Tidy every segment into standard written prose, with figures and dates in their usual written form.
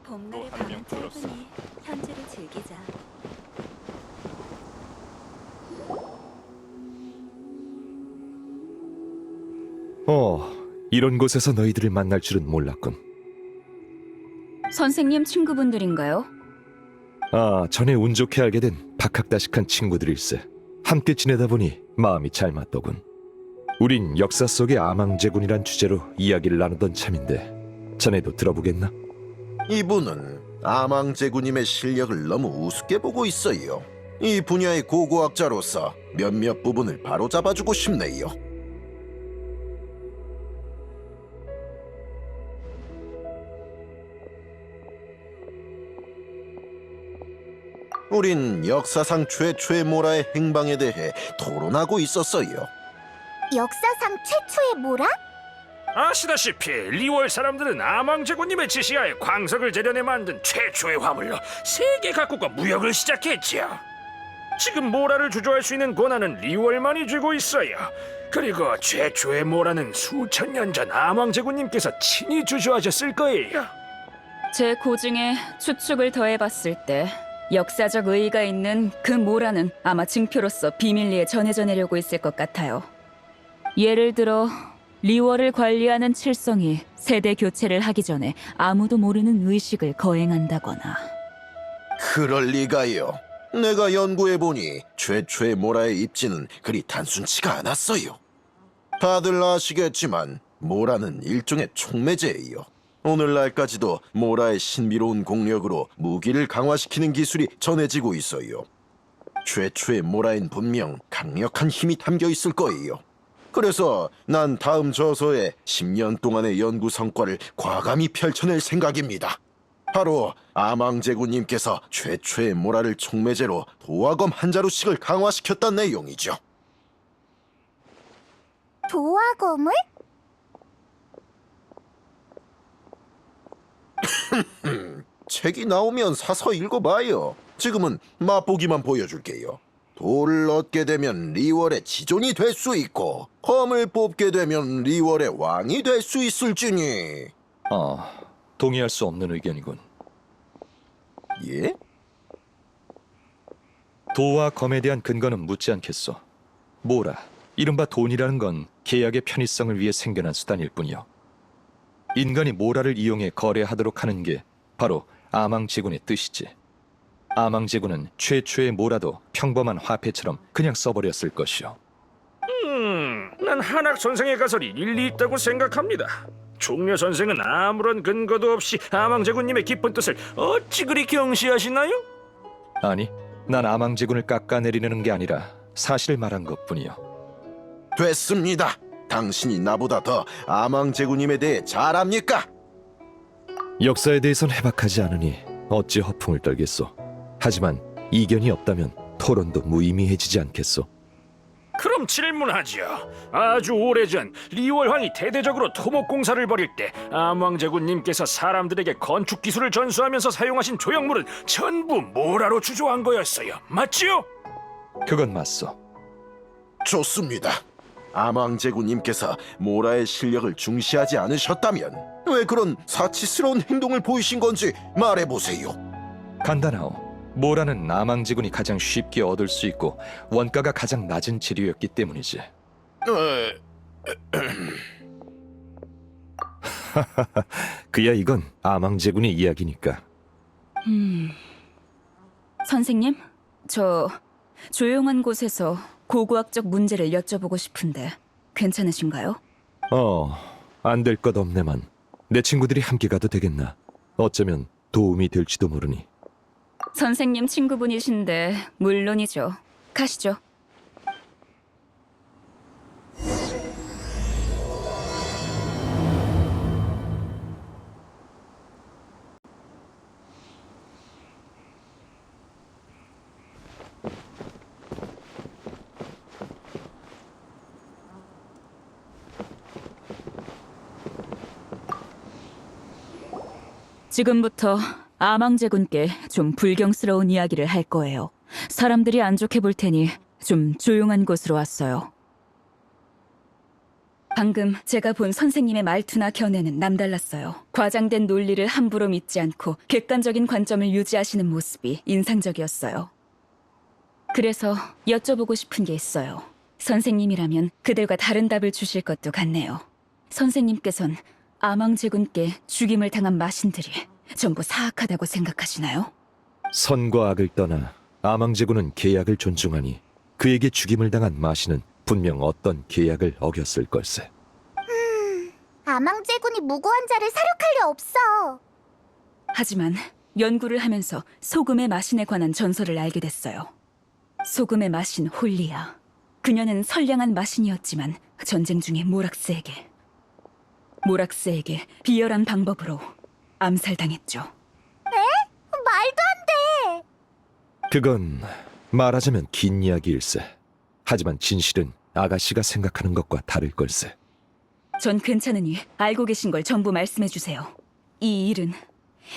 봄날의 밤은 짧으니 현재를 즐기자. 이런 곳에서 너희들을 만날 줄은 몰랐군. 선생님 친구분들인가요? 전에 운 좋게 알게 된 박학다식한 친구들일세. 함께 지내다 보니 마음이 잘 맞더군. 우린 역사 속의 아망제군이란 주제로 이야기를 나누던 참인데 자네도 들어보겠나? 이분은 아망제군님의 실력을 너무 우습게 보고 있어요. 이 분야의 고고학자로서 몇몇 부분을 바로잡아주고 싶네요. 우린 역사상 최초의 모라의 행방에 대해 토론하고 있었어요. 역사상 최초의 모라? 아시다시피 리월 사람들은 아망제군님의 지시하에 광석을 재련해 만든 최초의 화물로 세계 각국과 무역을 시작했죠. 지금 모라를 주조할 수 있는 권한은 리월만이 쥐고 있어요. 그리고 최초의 모라는 수천 년 전 아망제군님께서 친히 주조하셨을 거예요. 제 고증에 추측을 더해봤을 때 역사적 의의가 있는 그 모라는 아마 증표로서 비밀리에 전해져내려고 있을 것 같아요. 예를 들어 리월을 관리하는 칠성이 세대 교체를 하기 전에 아무도 모르는 의식을 거행한다거나. 그럴 리가요. 내가 연구해보니 최초의 모라의 입지는 그리 단순치가 않았어요. 다들 아시겠지만 모라는 일종의 촉매제예요. 오늘날까지도 모라의 신비로운 공력으로 무기를 강화시키는 기술이 전해지고 있어요. 최초의 모라엔 분명 강력한 힘이 담겨 있을 거예요. 그래서 난 다음 저서에 10년 동안의 연구 성과를 과감히 펼쳐낼 생각입니다. 바로 아망제군님께서 최초의 모라를 촉매제로 도화검 한 자루씩을 강화시켰다는 내용이죠. 도화검을? 책이 나오면 사서 읽어봐요. 지금은 맛보기만 보여줄게요. 돌을 얻게 되면 리월의 지존이 될 수 있고 검을 뽑게 되면 리월의 왕이 될 수 있을지니. 동의할 수 없는 의견이군. 예? 도와 검에 대한 근거는 묻지 않겠소. 모라, 이른바 돈이라는 건 계약의 편의성을 위해 생겨난 수단일 뿐이요. 인간이 모라를 이용해 거래하도록 하는 게 바로 아망제군의 뜻이지. 아망제군은 최초의 모라도 평범한 화폐처럼 그냥 써버렸을 것이요. 난 한학 선생의 가설이 일리 있다고 생각합니다. 종려 선생은 아무런 근거도 없이 아망제군님의 깊은 뜻을 어찌 그리 경시하시나요? 아니, 난 아망제군을 깎아내리려는 게 아니라 사실을 말한 것뿐이요. 됐습니다. 당신이 나보다 더 아망제구님에 대해 잘 압니까? 역사에 대해선 해박하지 않으니 어찌 허풍을 떨겠소. 하지만 이견이 없다면 토론도 무의미해지지 않겠소. 그럼 질문하지요. 아주 오래전 리월 황이 대대적으로 토목공사를 벌일 때 암왕제군님께서 사람들에게 건축 기술을 전수하면서 사용하신 조형물은 전부 모라로 주조한 거였어요. 맞지요? 그건 맞소. 좋습니다. 아망제구님께서 모라의 실력을 중시하지 않으셨다면 왜 그런 사치스러운 행동을 보이신 건지 말해보세요. 간단하오. 모라는 남왕제군이 가장 쉽게 얻을 수 있고 원가가 가장 낮은 재료였기 때문이지. 그야 이건 아망제군의 이야기니까. 선생님, 저 조용한 곳에서 고고학적 문제를 여쭤보고 싶은데 괜찮으신가요? 안 될 것 없네만. 내 친구들이 함께 가도 되겠나? 어쩌면 도움이 될지도 모르니. 선생님 친구분이신데 물론이죠. 가시죠. 지금부터 아망제군께 좀 불경스러운 이야기를 할 거예요. 사람들이 안 좋게 볼 테니 좀 조용한 곳으로 왔어요. 방금 제가 본 선생님의 말투나 견해는 남달랐어요. 과장된 논리를 함부로 믿지 않고 객관적인 관점을 유지하시는 모습이 인상적이었어요. 그래서 여쭤보고 싶은 게 있어요. 선생님이라면 그들과 다른 답을 주실 것도 같네요. 선생님께선 아망제군께 죽임을 당한 마신들이 전부 사악하다고 생각하시나요? 선과 악을 떠나 아망제군은 계약을 존중하니 그에게 죽임을 당한 마신은 분명 어떤 계약을 어겼을 걸세. 아망제군이 무고한 자를 사륙할 리 없어. 하지만 연구를 하면서 소금의 마신에 관한 전설을 알게 됐어요. 소금의 마신 홀리아. 그녀는 선량한 마신이었지만 전쟁 중에 모락스에게 비열한 방법으로 암살당했죠. 말도 안 돼. 그건 말하자면 긴 이야기일세. 하지만 진실은 아가씨가 생각하는 것과 다를 걸세. 전 괜찮으니 알고 계신 걸 전부 말씀해 주세요. 이 일은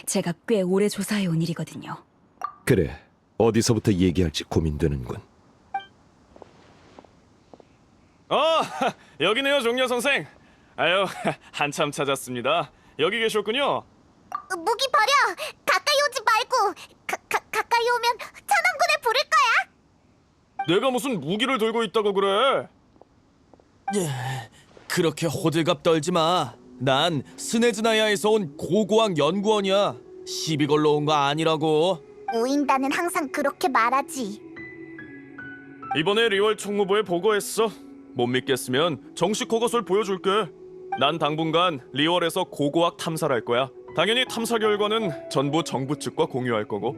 제가 꽤 오래 조사해온 일이거든요. 그래, 어디서부터 얘기할지 고민되는군. 여기네요, 종려 선생. 아유, 한참 찾았습니다. 여기 계셨군요. 무기 버려. 가까이 오지 말고. 가까이 오면 천왕군을 부를 거야. 내가 무슨 무기를 들고 있다고 그래? 그렇게 호들갑 떨지 마. 난 스네즈나야에서 온 고고학 연구원이야. 시비 걸러 온 거 아니라고. 우인다는 항상 그렇게 말하지. 이번에 리월 총무부에 보고했어. 못 믿겠으면 정식 허가서를 보여줄게. 난 당분간 리월에서 고고학 탐사를 할 거야. 당연히 탐사 결과는 전부 정부 측과 공유할 거고.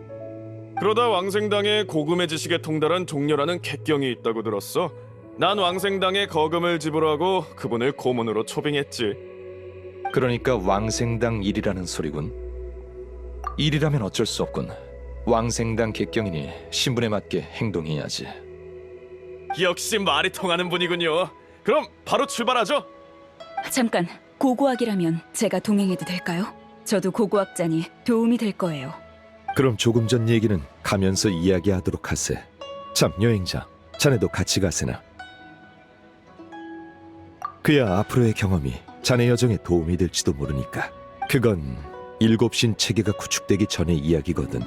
그러다 왕생당에 고금의 지식에 통달한 종려라는 객경이 있다고 들었어. 난 왕생당에 거금을 지불하고 그분을 고문으로 초빙했지. 그러니까 왕생당 일이라는 소리군. 일이라면 어쩔 수 없군. 왕생당 객경이니 신분에 맞게 행동해야지. 역시 말이 통하는 분이군요. 그럼 바로 출발하죠. 잠깐, 고고학이라면 제가 동행해도 될까요? 저도 고고학자니 도움이 될 거예요. 그럼 조금 전 얘기는 가면서 이야기하도록 하세. 참, 여행자, 자네도 같이 가세나. 그야 앞으로의 경험이 자네 여정에 도움이 될지도 모르니까. 그건 일곱신 체계가 구축되기 전의 이야기거든.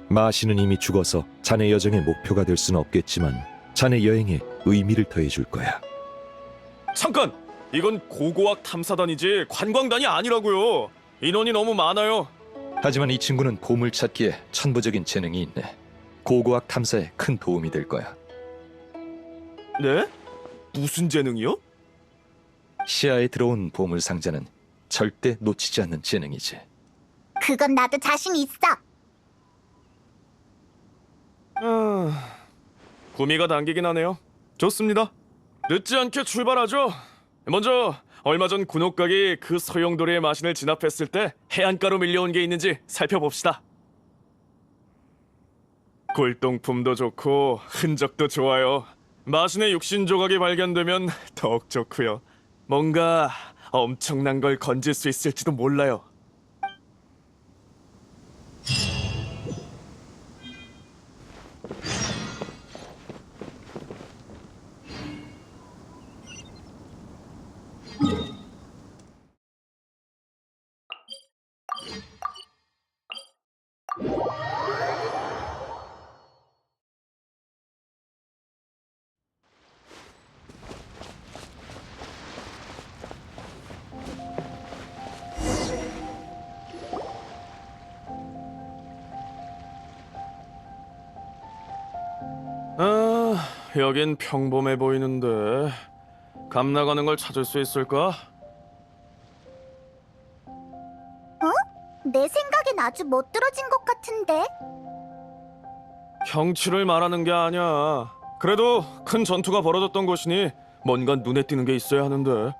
마시는 이미 죽어서 자네 여정의 목표가 될 수는 없겠지만 자네 여행에 의미를 더해줄 거야. 잠깐! 이건 고고학 탐사단이지 관광단이 아니라고요. 인원이 너무 많아요. 하지만 이 친구는 보물 찾기에 천부적인 재능이 있네. 고고학 탐사에 큰 도움이 될 거야. 네? 무슨 재능이요? 시야에 들어온 보물 상자는 절대 놓치지 않는 재능이지. 그건 나도 자신 있어. 구미가 당기긴 하네요. 좋습니다. 늦지 않게 출발하죠. 먼저 얼마 전 군옥각이 그 소용돌이의 마신을 진압했을 때 해안가로 밀려온 게 있는지 살펴봅시다. 골동품도 좋고 흔적도 좋아요. 마신의 육신 조각이 발견되면 더욱 좋고요. 뭔가 엄청난 걸 건질 수 있을지도 몰라요. 아, 여긴 평범해 보이는데 감 나가는 걸 찾을 수 있을까? 내 생각엔 아주 멋들어진 것 같은데. 경치를 말하는 게 아니야. 그래도 큰 전투가 벌어졌던 곳이니 뭔가 눈에 띄는 게 있어야 하는데.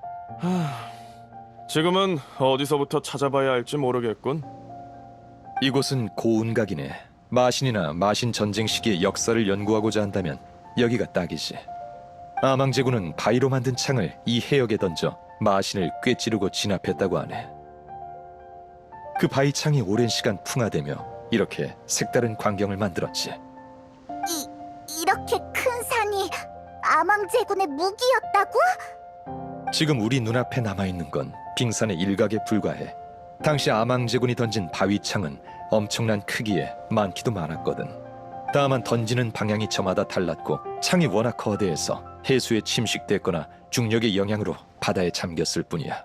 지금은 어디서부터 찾아봐야 할지 모르겠군. 이곳은 고운각이네. 마신이나 마신 전쟁 시기의 역사를 연구하고자 한다면 여기가 딱이지. 아망제군은 바위로 만든 창을 이 해역에 던져 마신을 꿰찌르고 진압했다고 하네. 그 바위창이 오랜 시간 풍화되며 이렇게 색다른 광경을 만들었지. 이렇게 큰 산이 아망제군의 무기였다고? 지금 우리 눈앞에 남아있는 건 빙산의 일각에 불과해. 당시 아망제군이 던진 바위창은 엄청난 크기에 많기도 많았거든. 다만 던지는 방향이 저마다 달랐고 창이 워낙 거대해서 해수에 침식됐거나 중력의 영향으로 바다에 잠겼을 뿐이야.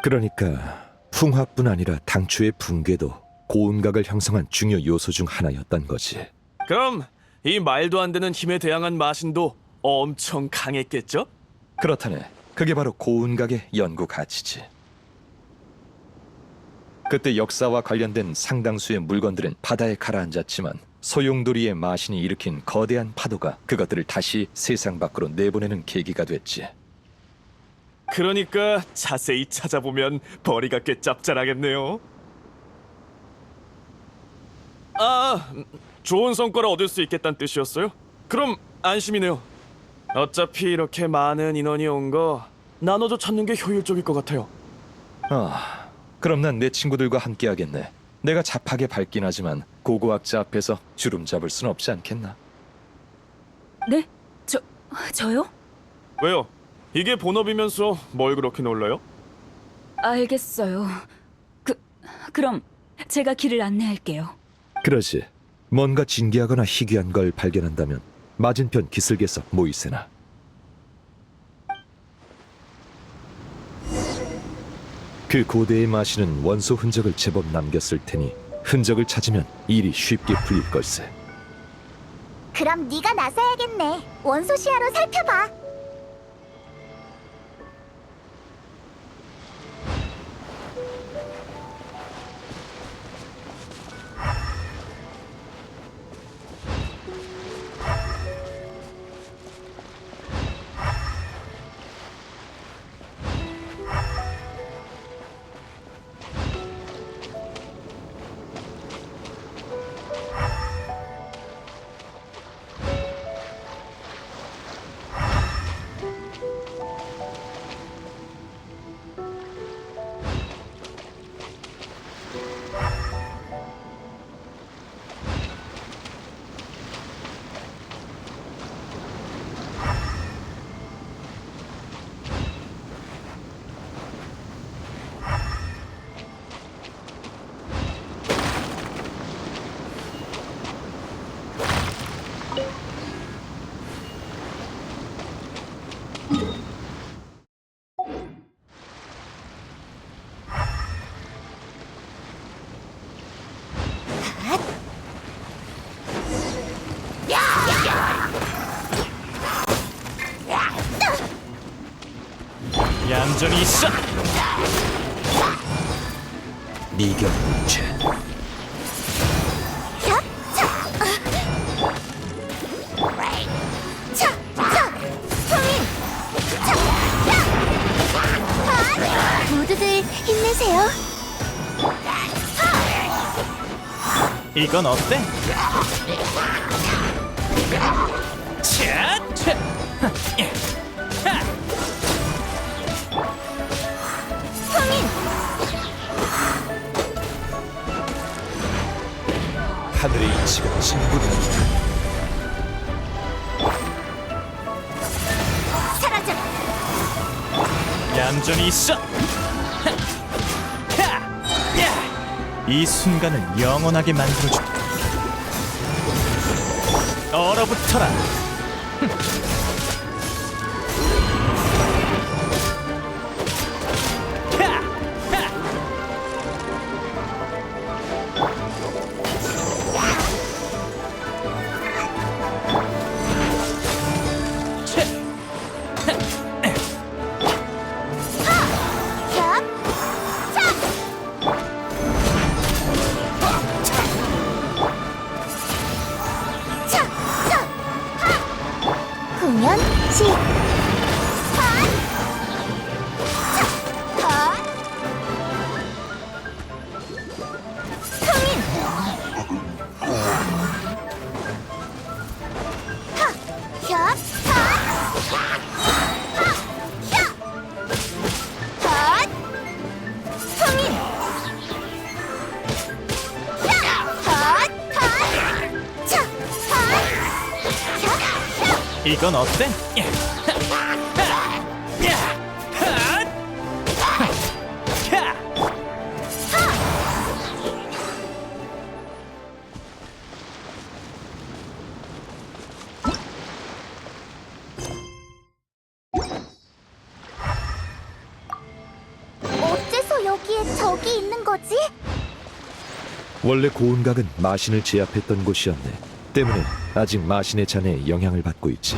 그러니까 풍화뿐 아니라 당초의 붕괴도 고운각을 형성한 중요 요소 중 하나였던 거지. 그럼 이 말도 안 되는 힘에 대항한 마신도 엄청 강했겠죠? 그렇다네. 그게 바로 고운각의 연구 가치지. 그때 역사와 관련된 상당수의 물건들은 바다에 가라앉았지만 소용돌이의 마신이 일으킨 거대한 파도가 그것들을 다시 세상 밖으로 내보내는 계기가 됐지. 그러니까 자세히 찾아보면 벌이가 꽤 짭짤하겠네요. 아, 좋은 성과를 얻을 수 있겠다는 뜻이었어요? 그럼 안심이네요. 어차피 이렇게 많은 인원이 온 거 나눠서 찾는 게 효율적일 것 같아요. 그럼 난 내 친구들과 함께 하겠네. 내가 잡하게 밝긴 하지만 고고학자 앞에서 주름 잡을 순 없지 않겠나? 네? 저요? 왜요? 이게 본업이면서 뭘 그렇게 놀라요? 알겠어요. 그럼 제가 길을 안내할게요. 그러지. 뭔가 진귀하거나 희귀한 걸 발견한다면 맞은편 기슭에서 모이세나. 그 고대의 마신은 원소 흔적을 제법 남겼을 테니 흔적을 찾으면 일이 쉽게 풀릴 걸세. 그럼 네가 나서야겠네. 원소 시야로 살펴봐. 얌전히 있어! 미경죄. 차! 성인! 모두들 힘내세요. 이건 어때? 하늘의 이치가 진군한다. 사라져. 얌전히 있어. 이 순간을 영원하게 만들어줄. 얼어붙어라. 공연 시. 이건 어때? 어째서 여기에 적이 있는 거지? 원래 고운각은 마신을 제압했던 곳이었네. 때문에 아직 마신의 잔해에 영향을 받고 있지.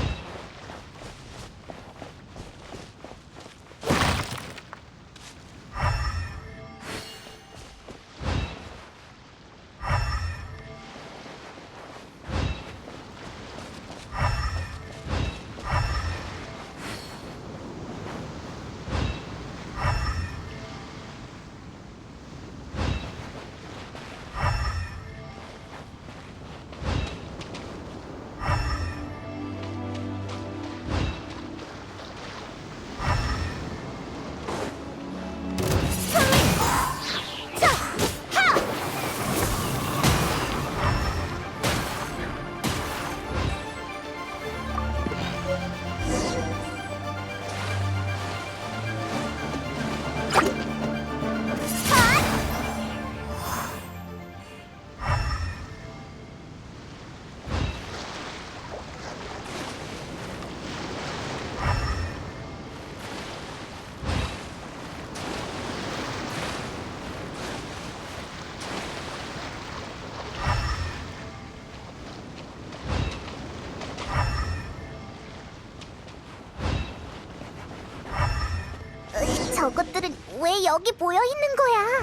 저것들은 왜 여기 모여 있는 거야?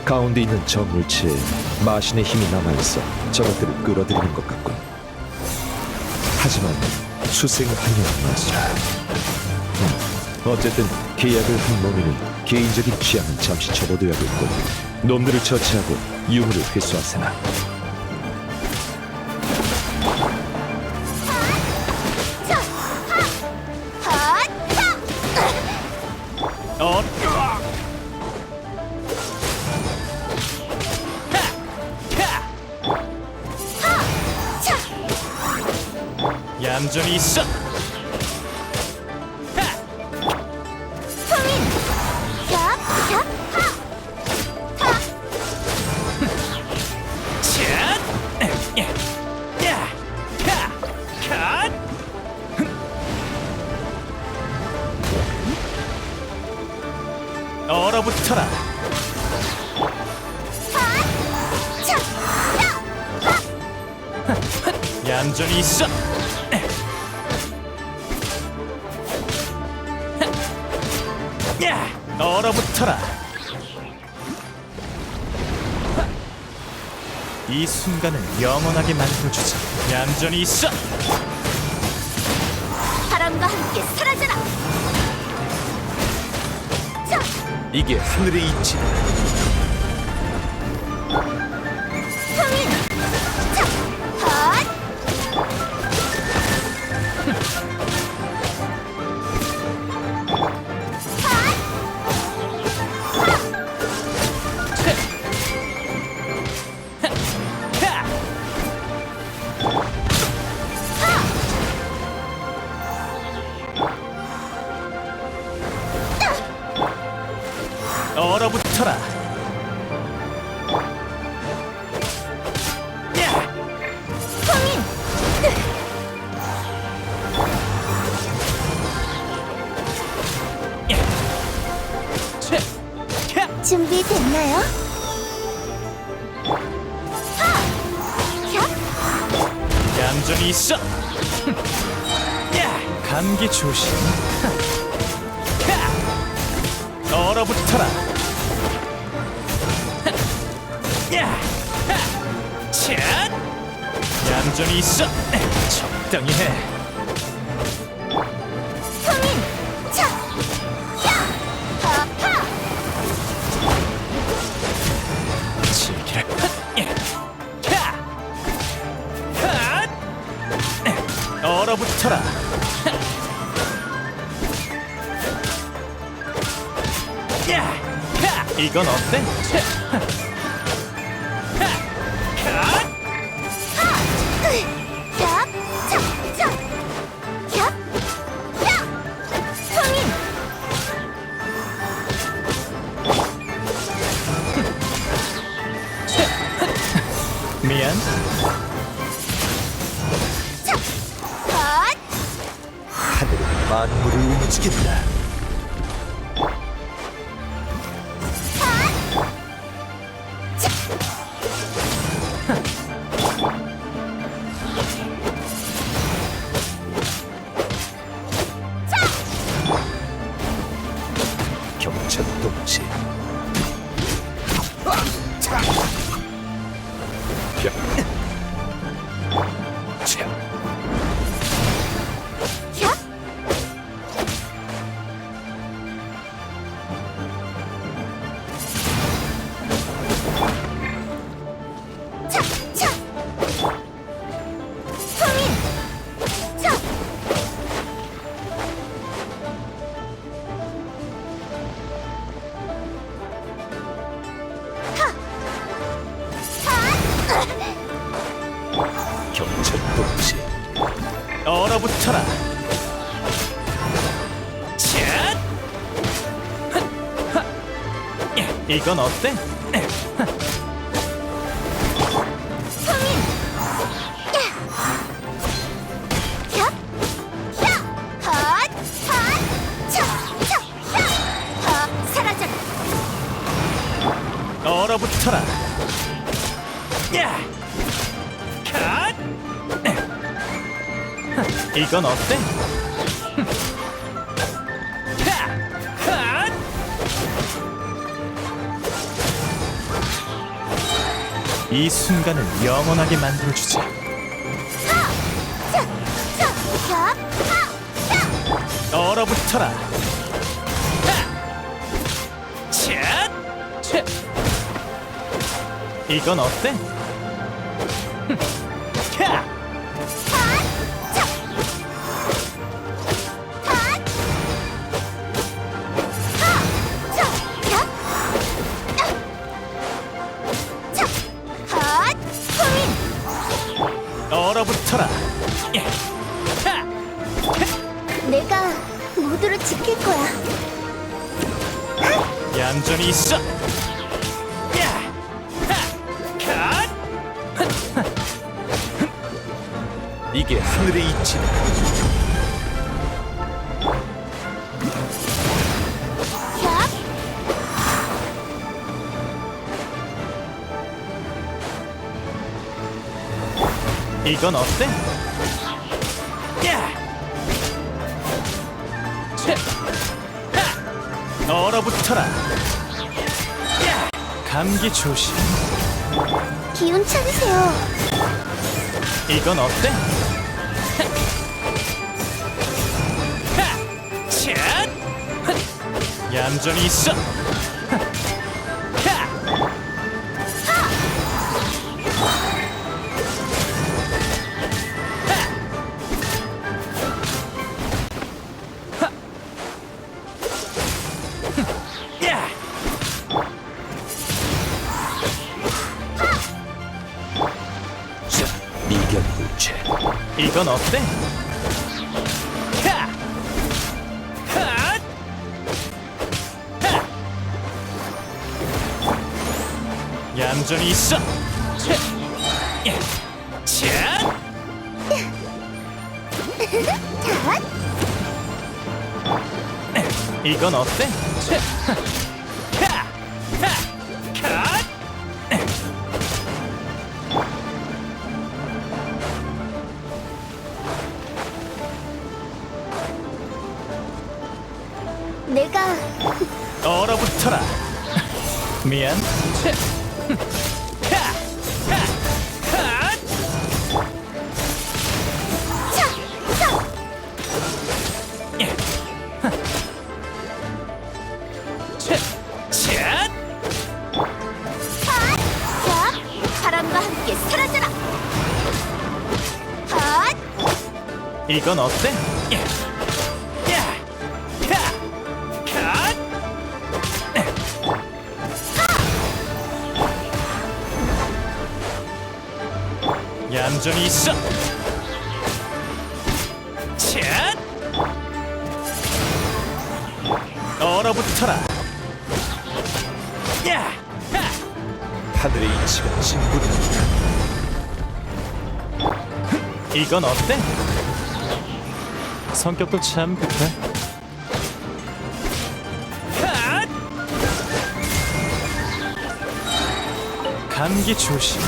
가운데 있는 저 물체에 마신의 힘이 남아있어 저것들을 끌어들이는 것 같군. 하지만 수생을 하려는 것이라. 어쨌든 계약을 한 놈이니 개인적인 취향은 잠시 접어둬야겠고 놈들을 처치하고 유물을 회수하세나. 얌전히 있어. 얼어붙어라. 얌전히 있어. 얼어붙어라. 이 순간을 영원하게 만들어주자. 얌전히 있어. 바람과 함께 사라져라. 자, 이게 하늘의 이치다. 얼어붙어라. 준비됐나요? 얌전히 있어. 감기 조심. 얼어붙어라. 얌전히 있어. 적당히 해. 즐기라. 얼어붙어라. 이건 어때? 미안. 하늘은 만물을 움직인다. 경천 동지. 경천 동지. 얼어붙어라. 이건 어때? 얼어붙어라. 이건 어때? 이 순간을 영원하게 만들어주지. 얼어붙어라. 이건 어때? 얼어붙어라. 내가 모두를 지킬 거야. 얌전히 있어. 이게 하늘의 이치다. 이건 어때? 얼어붙어라. 감기 조심. 기운 차리세요. 이건 어때? 얌전히 있어. 이건 어때? 얌전히 있어. 이건 어때? 내가 얼어붙어라. 미안. 자, 바람과 함께 사라져라. 헛! 이건 어때? 얌전히 있어. 얼어붙어라. 하늘의 이치가 진군이다. 이건 어때? 성격도 참 급해. 감기 조심.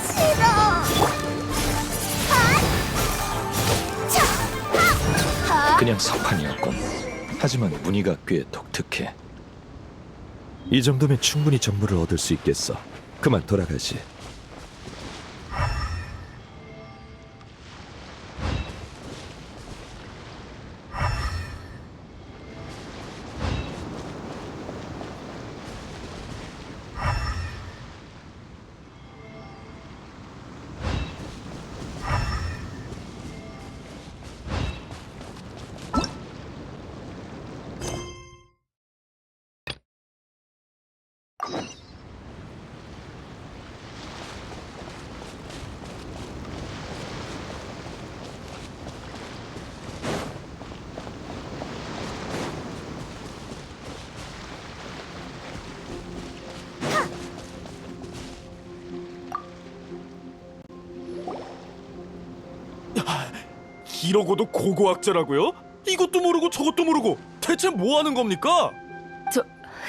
싫어. 헛! 자, 헛! 그냥 석판이었군. 하지만 무늬가 꽤 독특해. 이 정도면 충분히 정보를 얻을 수 있겠어. 그만 돌아가지. 이러고도 고고학자라고요? 이것도 모르고 저것도 모르고 대체 뭐 하는 겁니까?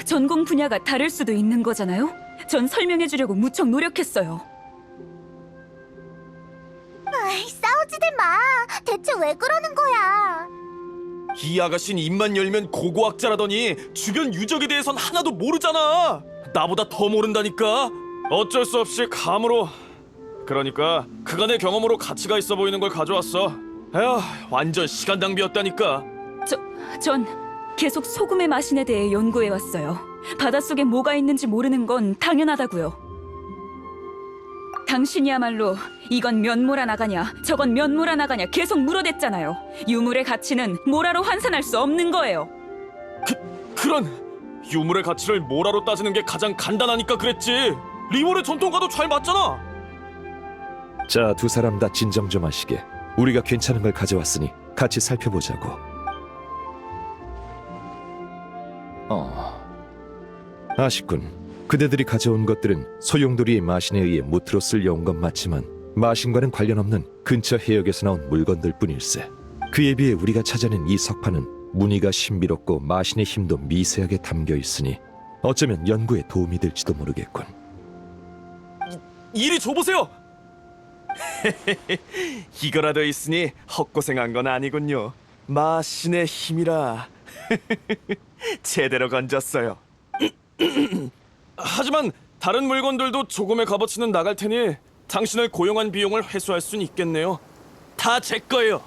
전공 분야가 다를 수도 있는 거잖아요? 전 설명해주려고 무척 노력했어요. 아이, 싸우지들 마. 대체 왜 그러는 거야? 이 아가씨는 입만 열면 고고학자라더니 주변 유적에 대해선 하나도 모르잖아. 나보다 더 모른다니까. 어쩔 수 없이 감으로, 그러니까 그간의 경험으로 가치가 있어 보이는 걸 가져왔어. 에휴, 완전 시간 낭비였다니까. 전 계속 소금의 마신에 대해 연구해왔어요. 바닷속에 뭐가 있는지 모르는 건 당연하다고요. 당신이야말로 이건 면모라 나가냐, 저건 면모라 나가냐 계속 물어댔잖아요. 유물의 가치는 모라로 환산할 수 없는 거예요. 그런 유물의 가치를 모라로 따지는 게 가장 간단하니까 그랬지. 리월의 전통과도 잘 맞잖아. 자, 두 사람 다 진정 좀 하시게. 우리가 괜찮은 걸 가져왔으니 같이 살펴보자고. 아쉽군. 그대들이 가져온 것들은 소용돌이의 마신에 의해 무트로 쓸려온 건 맞지만 마신과는 관련 없는 근처 해역에서 나온 물건들 뿐일세. 그에 비해 우리가 찾아낸 이 석판은 무늬가 신비롭고 마신의 힘도 미세하게 담겨 있으니 어쩌면 연구에 도움이 될지도 모르겠군. 이리 줘보세요. 이거라도 있으니 헛고생한 건 아니군요. 마신의 힘이라. 제대로 건졌어요. 하지만 다른 물건들도 조금의 값어치는 나갈 테니 당신을 고용한 비용을 회수할 순 있겠네요. 다 제 거예요.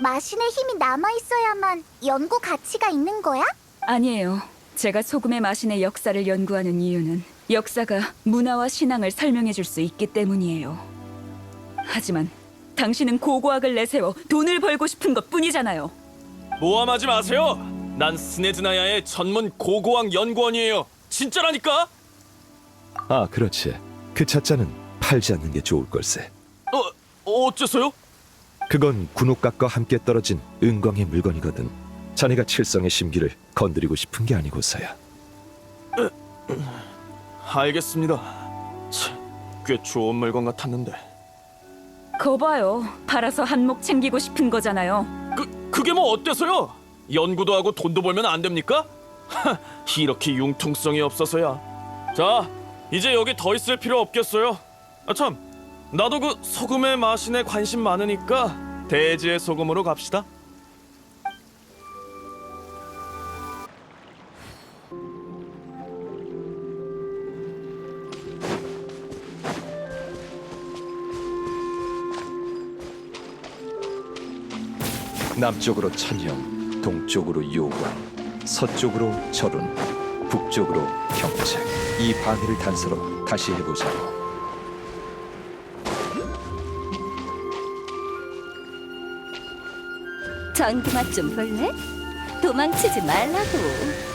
마신의 힘이 남아있어야만 연구 가치가 있는 거야? 아니에요. 제가 소금의 마신의 역사를 연구하는 이유는 역사가 문화와 신앙을 설명해줄 수 있기 때문이에요. 하지만 당신은 고고학을 내세워 돈을 벌고 싶은 것 뿐이잖아요. 모함하지 마세요. 난 스네즈나야의 전문 고고학 연구원이에요. 진짜라니까. 아, 그렇지. 그 차자는 팔지 않는 게 좋을 걸세. 어째서요? 그건 군옥각과 함께 떨어진 은광의 물건이거든. 자네가 칠성의 심기를 건드리고 싶은 게 아니고서야. 알겠습니다. 꽤 좋은 물건 같았는데. 거봐요. 팔아서 한몫 챙기고 싶은 거잖아요. 그게 뭐 어때서요? 연구도 하고 돈도 벌면 안 됩니까? 이렇게 융통성이 없어서야. 자, 이제 여기 더 있을 필요 없겠어요. 아 참, 나도 그 소금의 맛인에 관심 많으니까 대지의 소금으로 갑시다. 남쪽으로 천형, 동쪽으로 요관, 서쪽으로 절운, 북쪽으로 경책. 이 방해를 단서로 다시 해보자고. 전기맛 좀 볼래? 도망치지 말라고.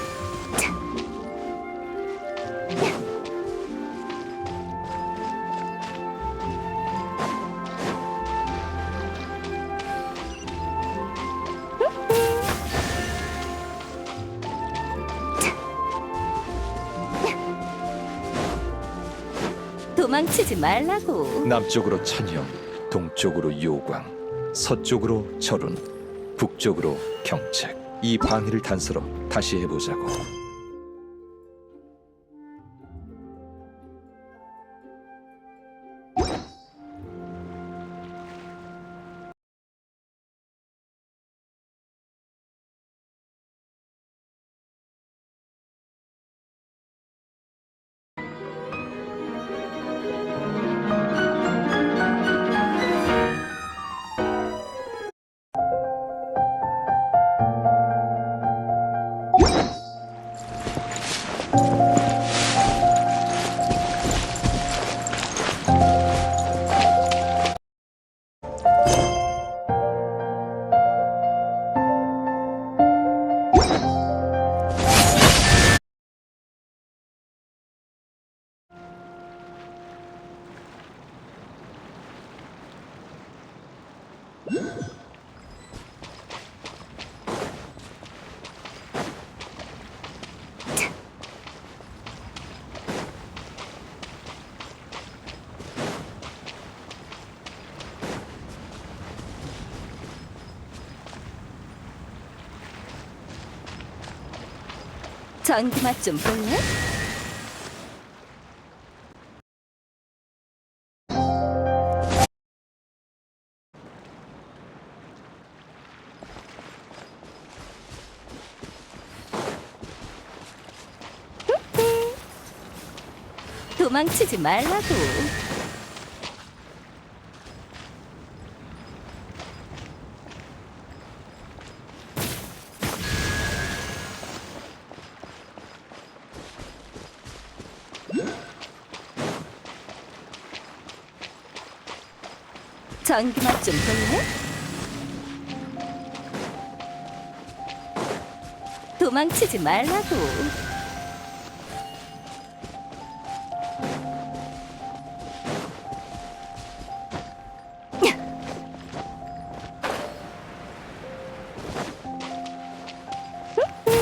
도망치지 말라고. 남쪽으로 천형, 동쪽으로 요광, 서쪽으로 절운, 북쪽으로 경책. 이 방해를 단서로 다시 해보자고. 전기맛 좀 볼래? 도망치지 말라고. 전기맛 좀 볼래? 도망치지 말라고.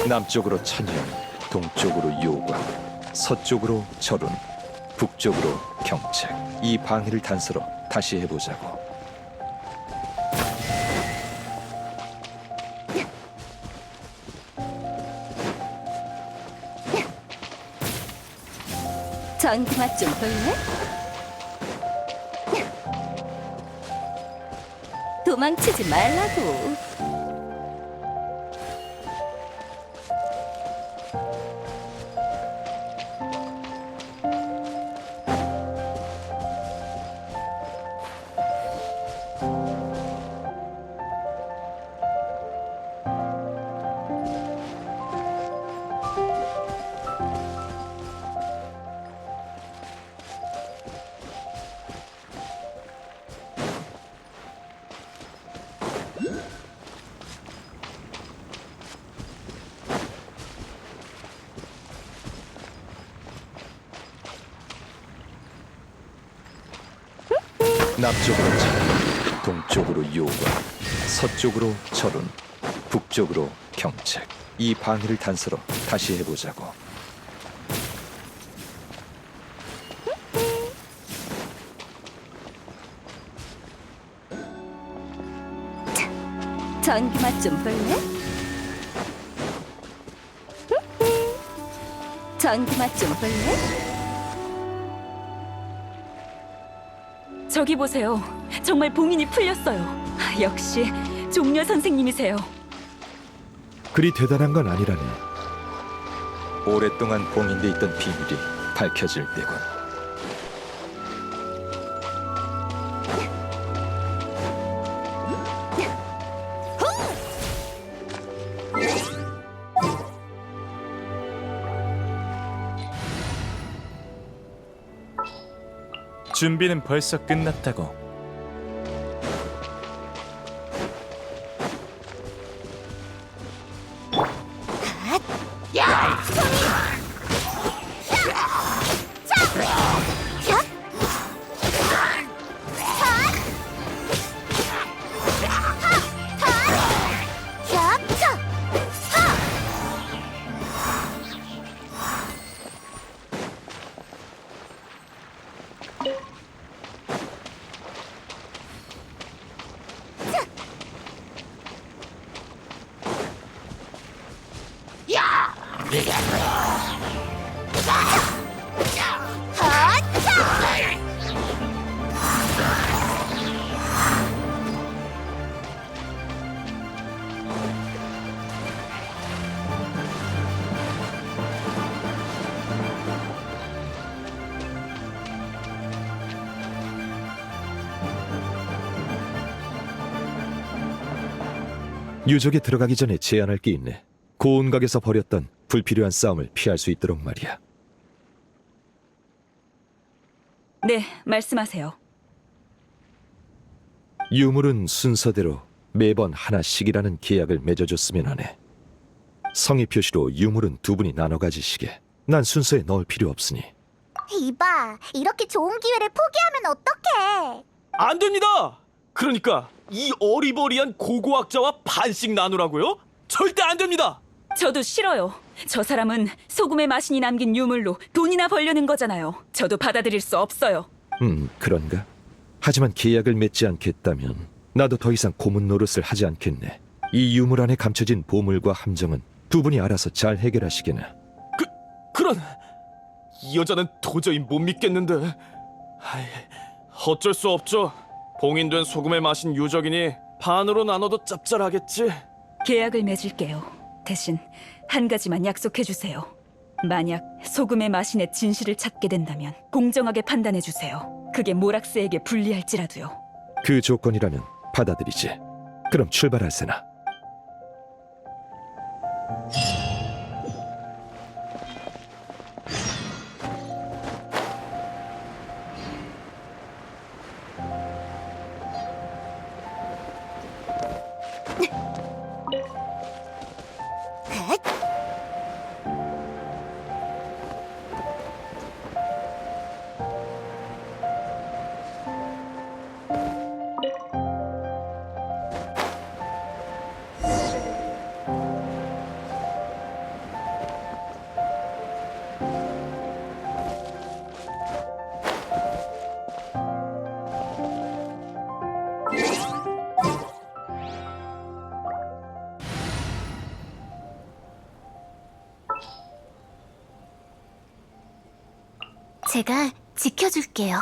남쪽으로 천형, 동쪽으로 요광, 서쪽으로 절운, 북쪽으로 경책. 이 방해를 단서로 다시 해보자고. 전기맛 좀 볼래? 도망치지 말라고. 남쪽으로 천형, 동쪽으로 요가, 서쪽으로 절운, 북쪽으로 경책. 이 방해를 단서로 다시 해보자고. 전기 맛 좀 볼래? 전기 맛 좀 볼래? 저기 보세요. 정말 봉인이 풀렸어요. 역시 종려 선생님이세요. 그리 대단한 건 아니라네. 오랫동안 봉인돼 있던 비밀이 밝혀질 때군. 준비는 벌써 끝났다고. 유적에 들어가기 전에 제안할 게 있네. 고운각에서 벌였던 불필요한 싸움을 피할 수 있도록 말이야. 네, 말씀하세요. 유물은 순서대로 매번 하나씩이라는 계약을 맺어줬으면 하네. 성의 표시로 유물은 두 분이 나눠 가지시게. 난 순서에 넣을 필요 없으니. 이봐, 이렇게 좋은 기회를 포기하면 어떡해? 안 됩니다. 그러니까 이 어리버리한 고고학자와 반씩 나누라고요? 절대 안 됩니다. 저도 싫어요. 저 사람은 소금의 마신이 남긴 유물로 돈이나 벌려는 거잖아요. 저도 받아들일 수 없어요. 그런가? 하지만 계약을 맺지 않겠다면 나도 더 이상 고문 노릇을 하지 않겠네. 이 유물 안에 감춰진 보물과 함정은 두 분이 알아서 잘 해결하시게나. 그런 이 여자는 도저히 못 믿겠는데. 어쩔 수 없죠. 봉인된 소금에 마신 유적이니 반으로 나눠도 짭짤하겠지. 계약을 맺을게요. 대신 한 가지만 약속해 주세요. 만약 소금의 마신의 진실을 찾게 된다면 공정하게 판단해 주세요. 그게 모락스에게 불리할지라도요. 그 조건이라면 받아들이지. 그럼 출발할세나. 제가 지켜줄게요.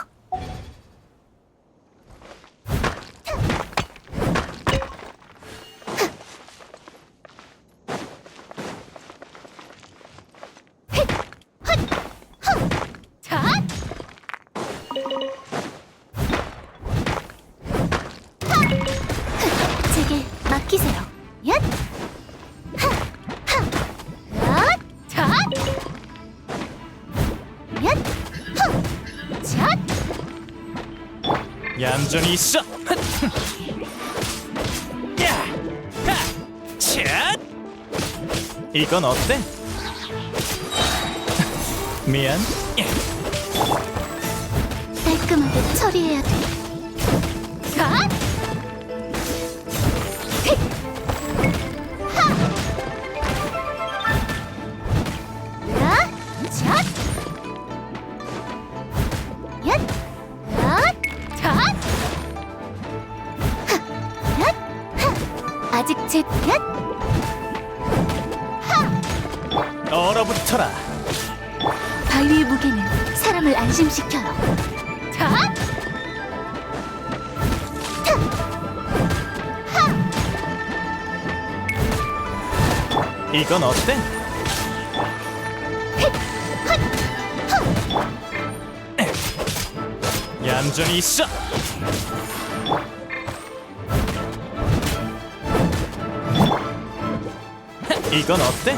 제게 맡기세요. 얏! 얌전히 있어. 차! 이건 어때? 미안. 깔끔하게 처리해야 돼. 아직 제 얏! 얼어붙어라. 바위의 무게는 사람을 안심시켜요. 자! 이건 어때? 얌전히 있어. 이건 어때?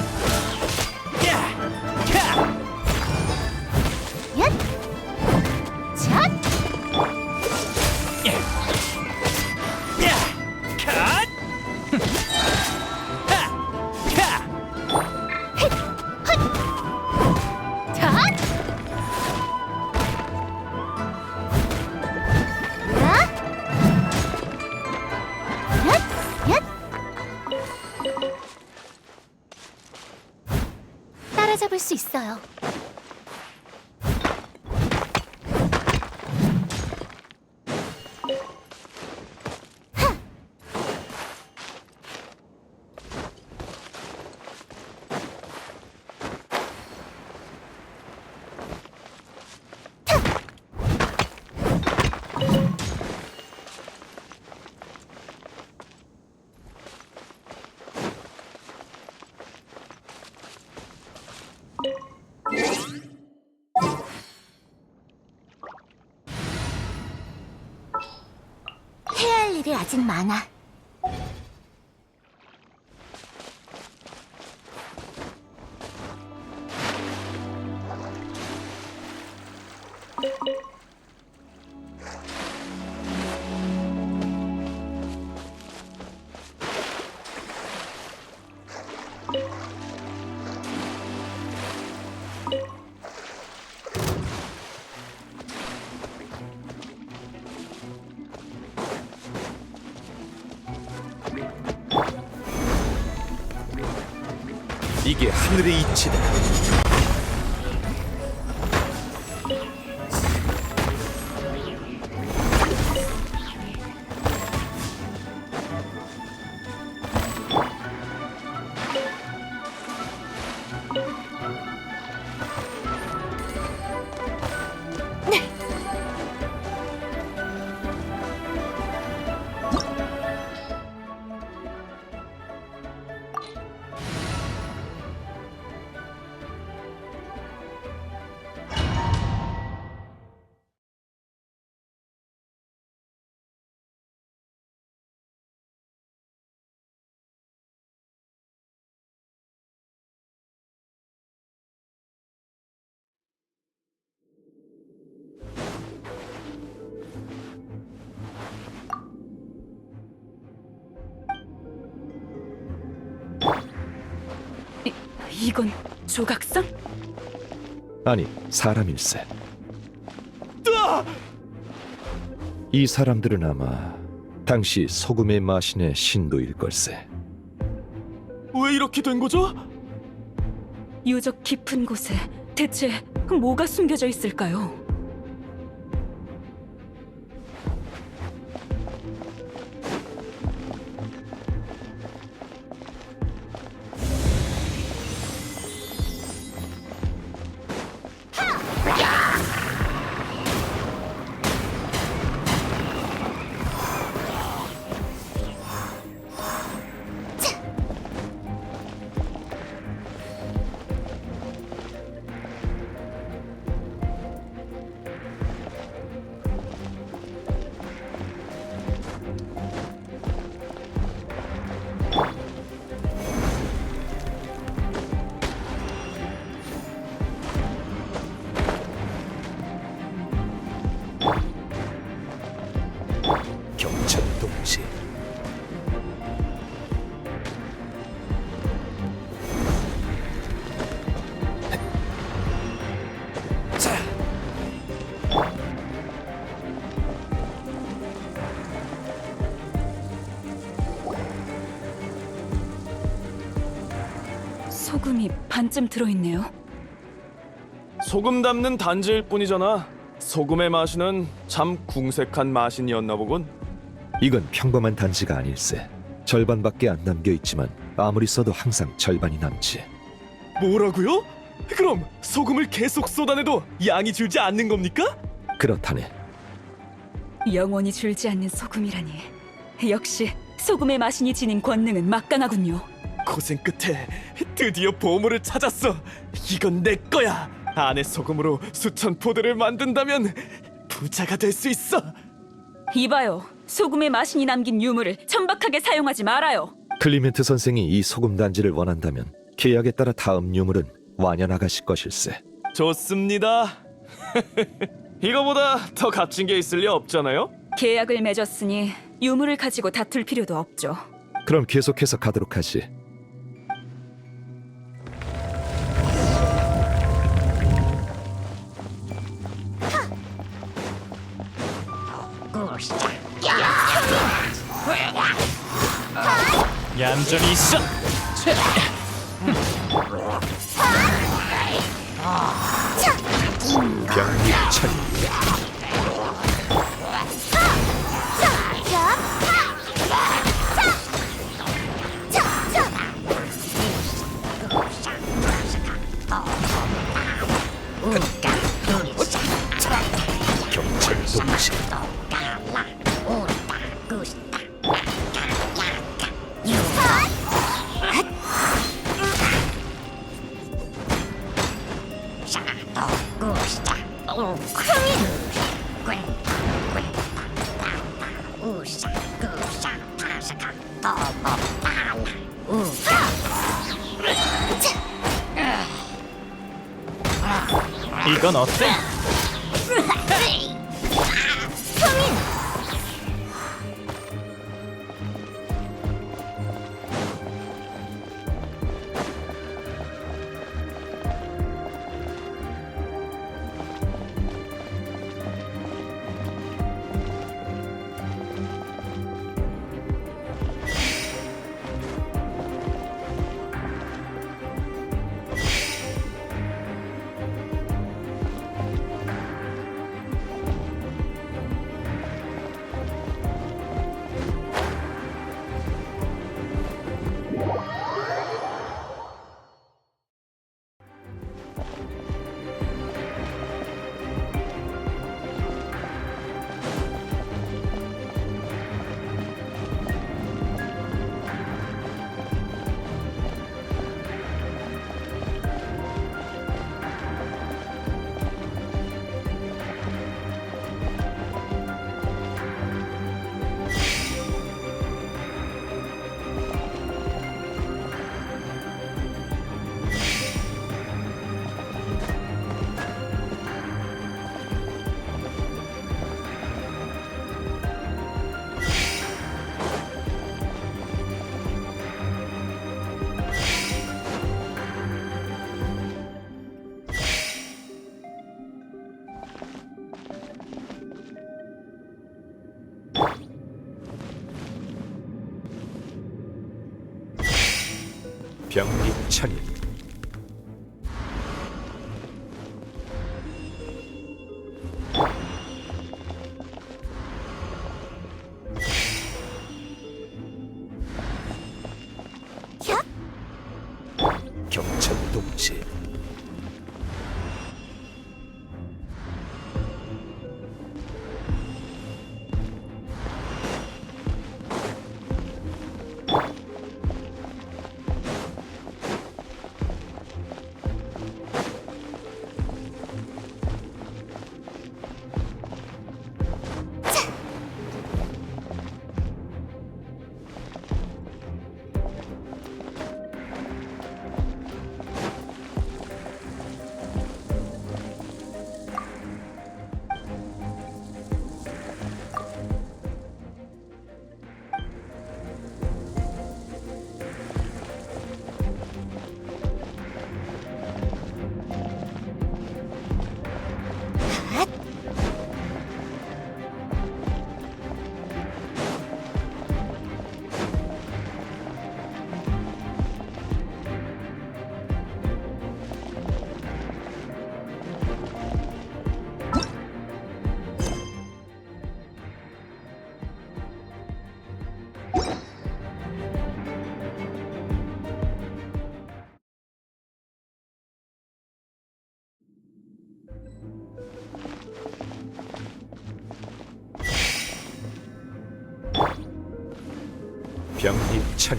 얏! 자! 컷! 자! 야! 얏! 얏! 따라잡을 수 있어요. 해야 할 일이 아직 많아. 이게 하늘의 이치다. 이건 조각상? 아니, 사람일세. 이 사람들은 아마 당시 소금의 마신의 신도일 걸세. 왜 이렇게 된 거죠? 유적 깊은 곳에 대체 뭐가 숨겨져 있을까요? 경천 동지. 소금이 반쯤 들어있네요. 소금 담는 단지일 뿐이잖아. 소금의 마신은 참 궁색한 마신이었나 보군. 이건 평범한 단지가 아닐세. 절반밖에 안 남겨 있지만 아무리 써도 항상 절반이 남지. 뭐라고요? 그럼 소금을 계속 쏟아내도 양이 줄지 않는 겁니까? 그렇다네. 영원히 줄지 않는 소금이라니. 역시 소금의 마신이 지닌 권능은 막강하군요. 고생 끝에 드디어 보물을 찾았어. 이건 내 거야. 안에 소금으로 수천 포대를 만든다면 부자가 될 수 있어. 이봐요. 소금의 마신이 남긴 유물을 천박하게 사용하지 말아요. 클리멘트 선생이 이 소금 단지를 원한다면 계약에 따라 다음 유물은 완연 아가씨 것일세. 좋습니다. 이거보다 더 값진 게 있을 리 없잖아요? 계약을 맺었으니 유물을 가지고 다툴 필요도 없죠. 그럼 계속해서 가도록 하지. 얌전히 있어. 병리천이 경찰동지 이건 어때? 병리천이 경찰동지 병립천.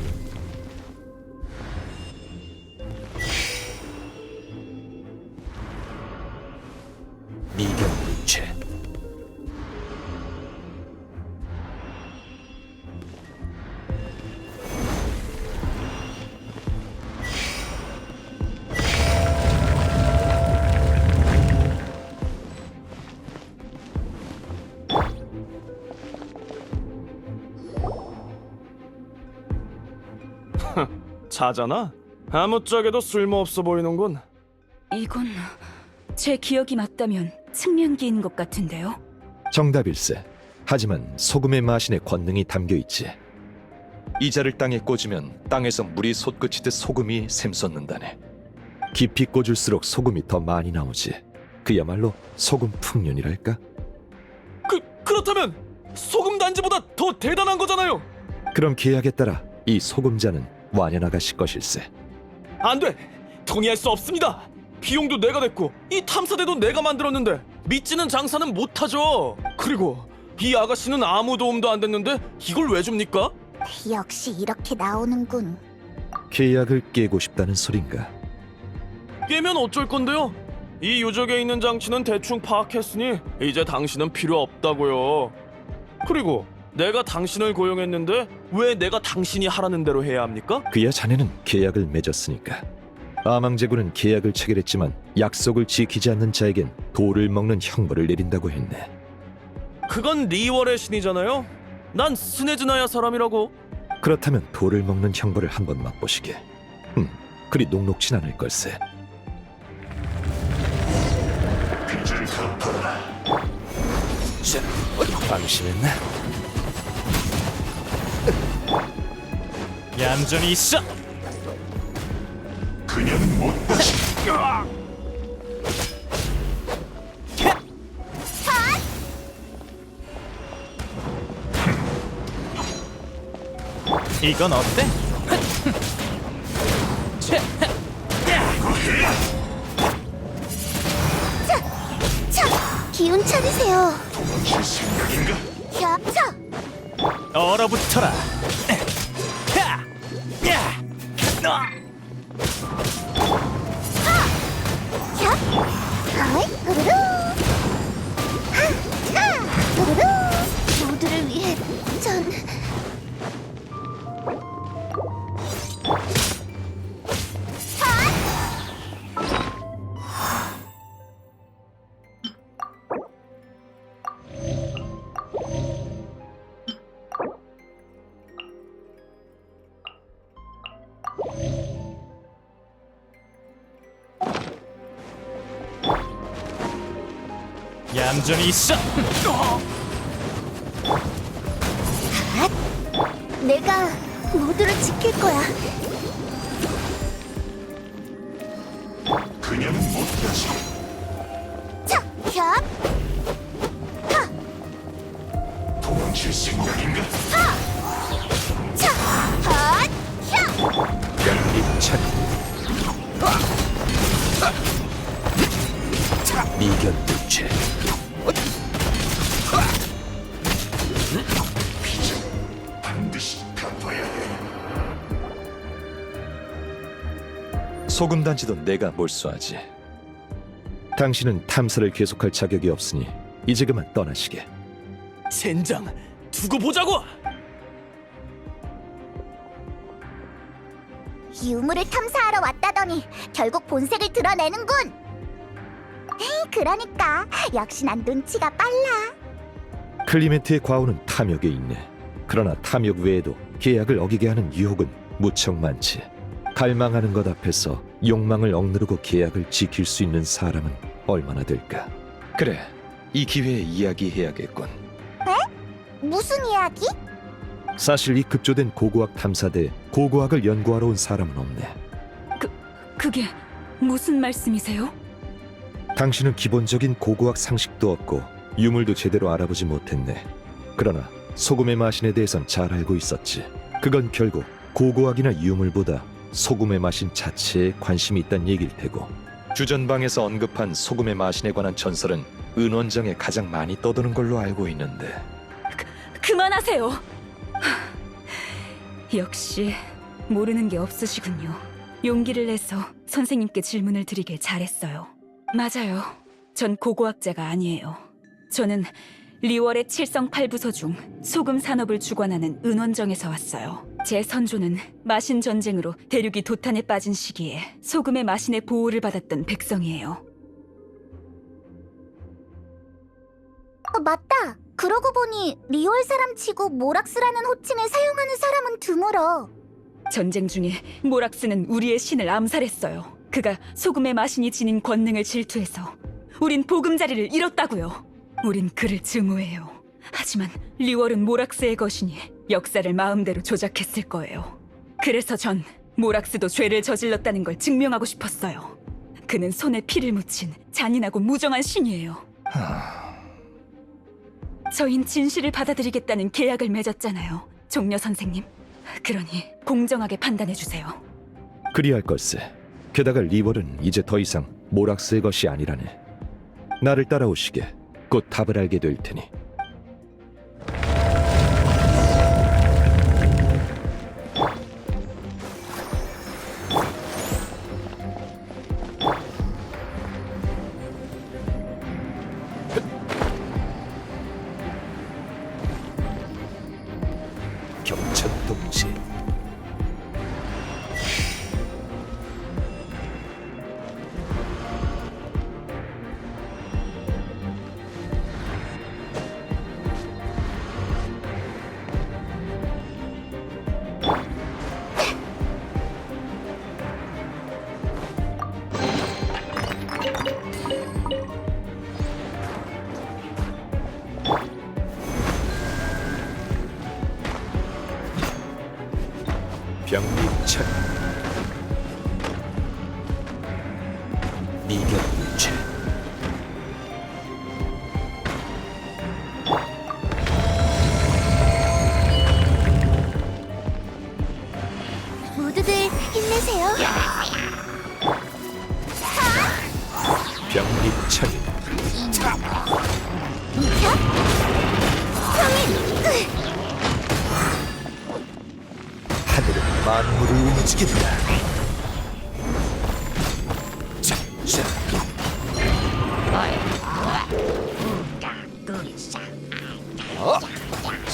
미견물체. 자잖아. 아무짝에도 쓸모없어 보이는군. 이건 제 기억이 맞다면 측량기인 것 같은데요. 정답일세. 하지만 소금의 마신에 권능이 담겨 있지. 이자를 땅에 꽂으면 땅에서 물이 솟구치듯 소금이 샘솟는다네. 깊이 꽂을수록 소금이 더 많이 나오지. 그야말로 소금 풍년이랄까? 그렇다면 소금 단지보다 더 대단한 거잖아요. 그럼 계약에 따라 이 소금자는 완연아가씨 것일세. 안 돼. 동의할 수 없습니다. 비용도 내가 냈고 이 탐사대도 내가 만들었는데 믿지는 장사는 못하죠. 그리고 이 아가씨는 아무 도움도 안 됐는데 이걸 왜 줍니까? 역시 이렇게 나오는군. 계약을 깨고 싶다는 소린가? 깨면 어쩔 건데요? 이 유적에 있는 장치는 대충 파악했으니 이제 당신은 필요 없다고요. 그리고 내가 당신을 고용했는데 왜 내가 당신이 하라는 대로 해야 합니까? 그야 자네는 계약을 맺었으니까. 아망제군은 계약을 체결했지만 약속을 지키지 않는 자에겐 돌을 먹는 형벌을 내린다고 했네. 그건 리월의 신이잖아요. 난 스네즈나야 사람이라고. 그렇다면 돌을 먹는 형벌을 한번 맛보시게. 그리 녹록진 않을 걸세. 자, 방심했나? 얌전히 있어. 이건 어때? 기운 차리세요. 야, 얼어붙어라. 아이, 으르르. 으르르. 모두를 위해 전 얌전히 있어. 내가 모두를 지킬 거야. 자, 협. 도망칠 생각인가? 자, 헛, 협. 병립천. 미견물체. 소금단지도 내가 몰수하지. 당신은 탐사를 계속할 자격이 없으니 이제 그만 떠나시게. 젠장, 두고 보자고. 유물을 탐사하러 왔다더니 결국 본색을 드러내는군. 그러니까 역시 난 눈치가 빨라. 클리멘트의 과오는 탐욕에 있네. 그러나 탐욕 외에도 계약을 어기게 하는 유혹은 무척 많지. 갈망하는 것 앞에서 욕망을 억누르고 계약을 지킬 수 있는 사람은 얼마나 될까? 그래, 이 기회에 이야기해야겠군. 무슨 이야기? 사실 이 급조된 고고학 탐사대에 고고학을 연구하러 온 사람은 없네. 그게 무슨 말씀이세요? 당신은 기본적인 고고학 상식도 없고 유물도 제대로 알아보지 못했네. 그러나 소금의 마신에 대해선 잘 알고 있었지. 그건 결국 고고학이나 유물보다 소금의 마신 자체에 관심이 있다는 얘길 테고, 주전방에서 언급한 소금의 마신에 관한 전설은 은원정에 가장 많이 떠도는 걸로 알고 있는데. 그만하세요. 역시 모르는 게 없으시군요. 용기를 내서 선생님께 질문을 드리길 잘했어요. 맞아요. 전 고고학자가 아니에요. 저는 리월의 칠성팔부소 중 소금 산업을 주관하는 은원정에서 왔어요. 제 선조는 마신 전쟁으로 대륙이 도탄에 빠진 시기에 소금의 마신의 보호를 받았던 백성이에요. 맞다. 그러고 보니 리월 사람 치고 모락스라는 호칭을 사용하는 사람은 드물어. 전쟁 중에 모락스는 우리의 신을 암살했어요. 그가 소금의 마신이 지닌 권능을 질투해서 우린 보금자리를 잃었다고요. 우린 그를 증오해요. 하지만 리월은 모락스의 것이니 역사를 마음대로 조작했을 거예요. 그래서 전 모락스도 죄를 저질렀다는 걸 증명하고 싶었어요. 그는 손에 피를 묻힌 잔인하고 무정한 신이에요. 저흰 진실을 받아들이겠다는 계약을 맺었잖아요, 종려 선생님. 그러니 공정하게 판단해주세요. 그리할 걸세. 게다가 리월은 이제 더 이상 모락스의 것이 아니라네. 나를 따라오시게. 곧 답을 알게 될 테니. 경천동지. 병리천 미경물체 모두들 힘내세요. 병리천 하늘은 만물을 움직인다.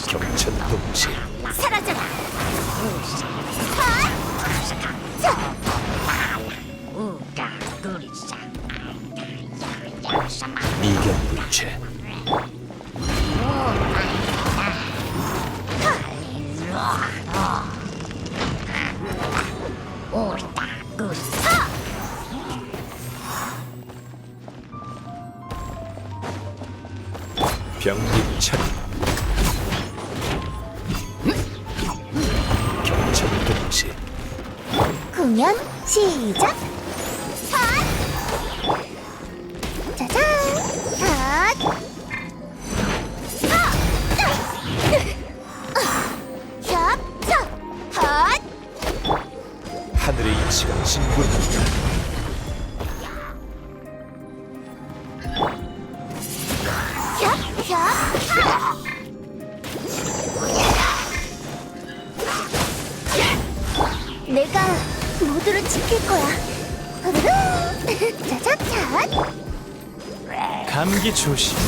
경천동지 사라져라. 미경물체 병리천 경천동지 공연 시작. 짜잔. 하늘의 이치가 진군한다. 내가 모두를 지킬 거야. 짜자잔. 감기 조심.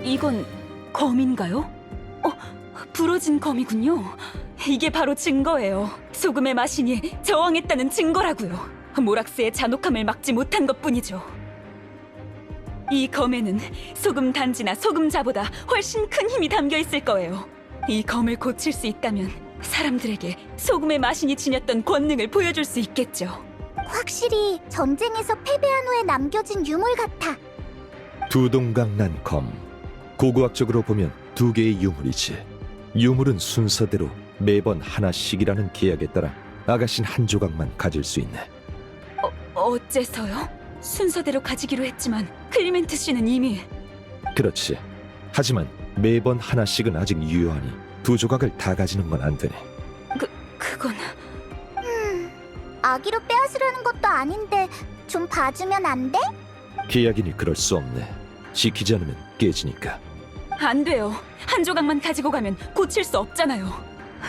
이건 검인가요? 부러진 검이군요. 이게 바로 증거예요. 소금의 마신이 저항했다는 증거라고요. 모락스의 잔혹함을 막지 못한 것뿐이죠. 이 검에는 소금 단지나 소금자보다 훨씬 큰 힘이 담겨 있을 거예요. 이 검을 고칠 수 있다면 사람들에게 소금의 마신이 지녔던 권능을 보여줄 수 있겠죠. 확실히 전쟁에서 패배한 후에 남겨진 유물 같아. 두동강난 검. 고고학적으로 보면 두 개의 유물이지. 유물은 순서대로 매번 하나씩이라는 계약에 따라 아가씨는 한 조각만 가질 수 있네. 어째서요? 순서대로 가지기로 했지만 클리멘트 씨는 이미... 그렇지. 하지만 매번 하나씩은 아직 유효하니 두 조각을 다 가지는 건 안 되네. 그건 아기로 빼앗으려는 것도 아닌데 좀 봐주면 안 돼? 계약이니 그럴 수 없네. 지키지 않으면 깨지니까. 안 돼요. 한 조각만 가지고 가면 고칠 수 없잖아요.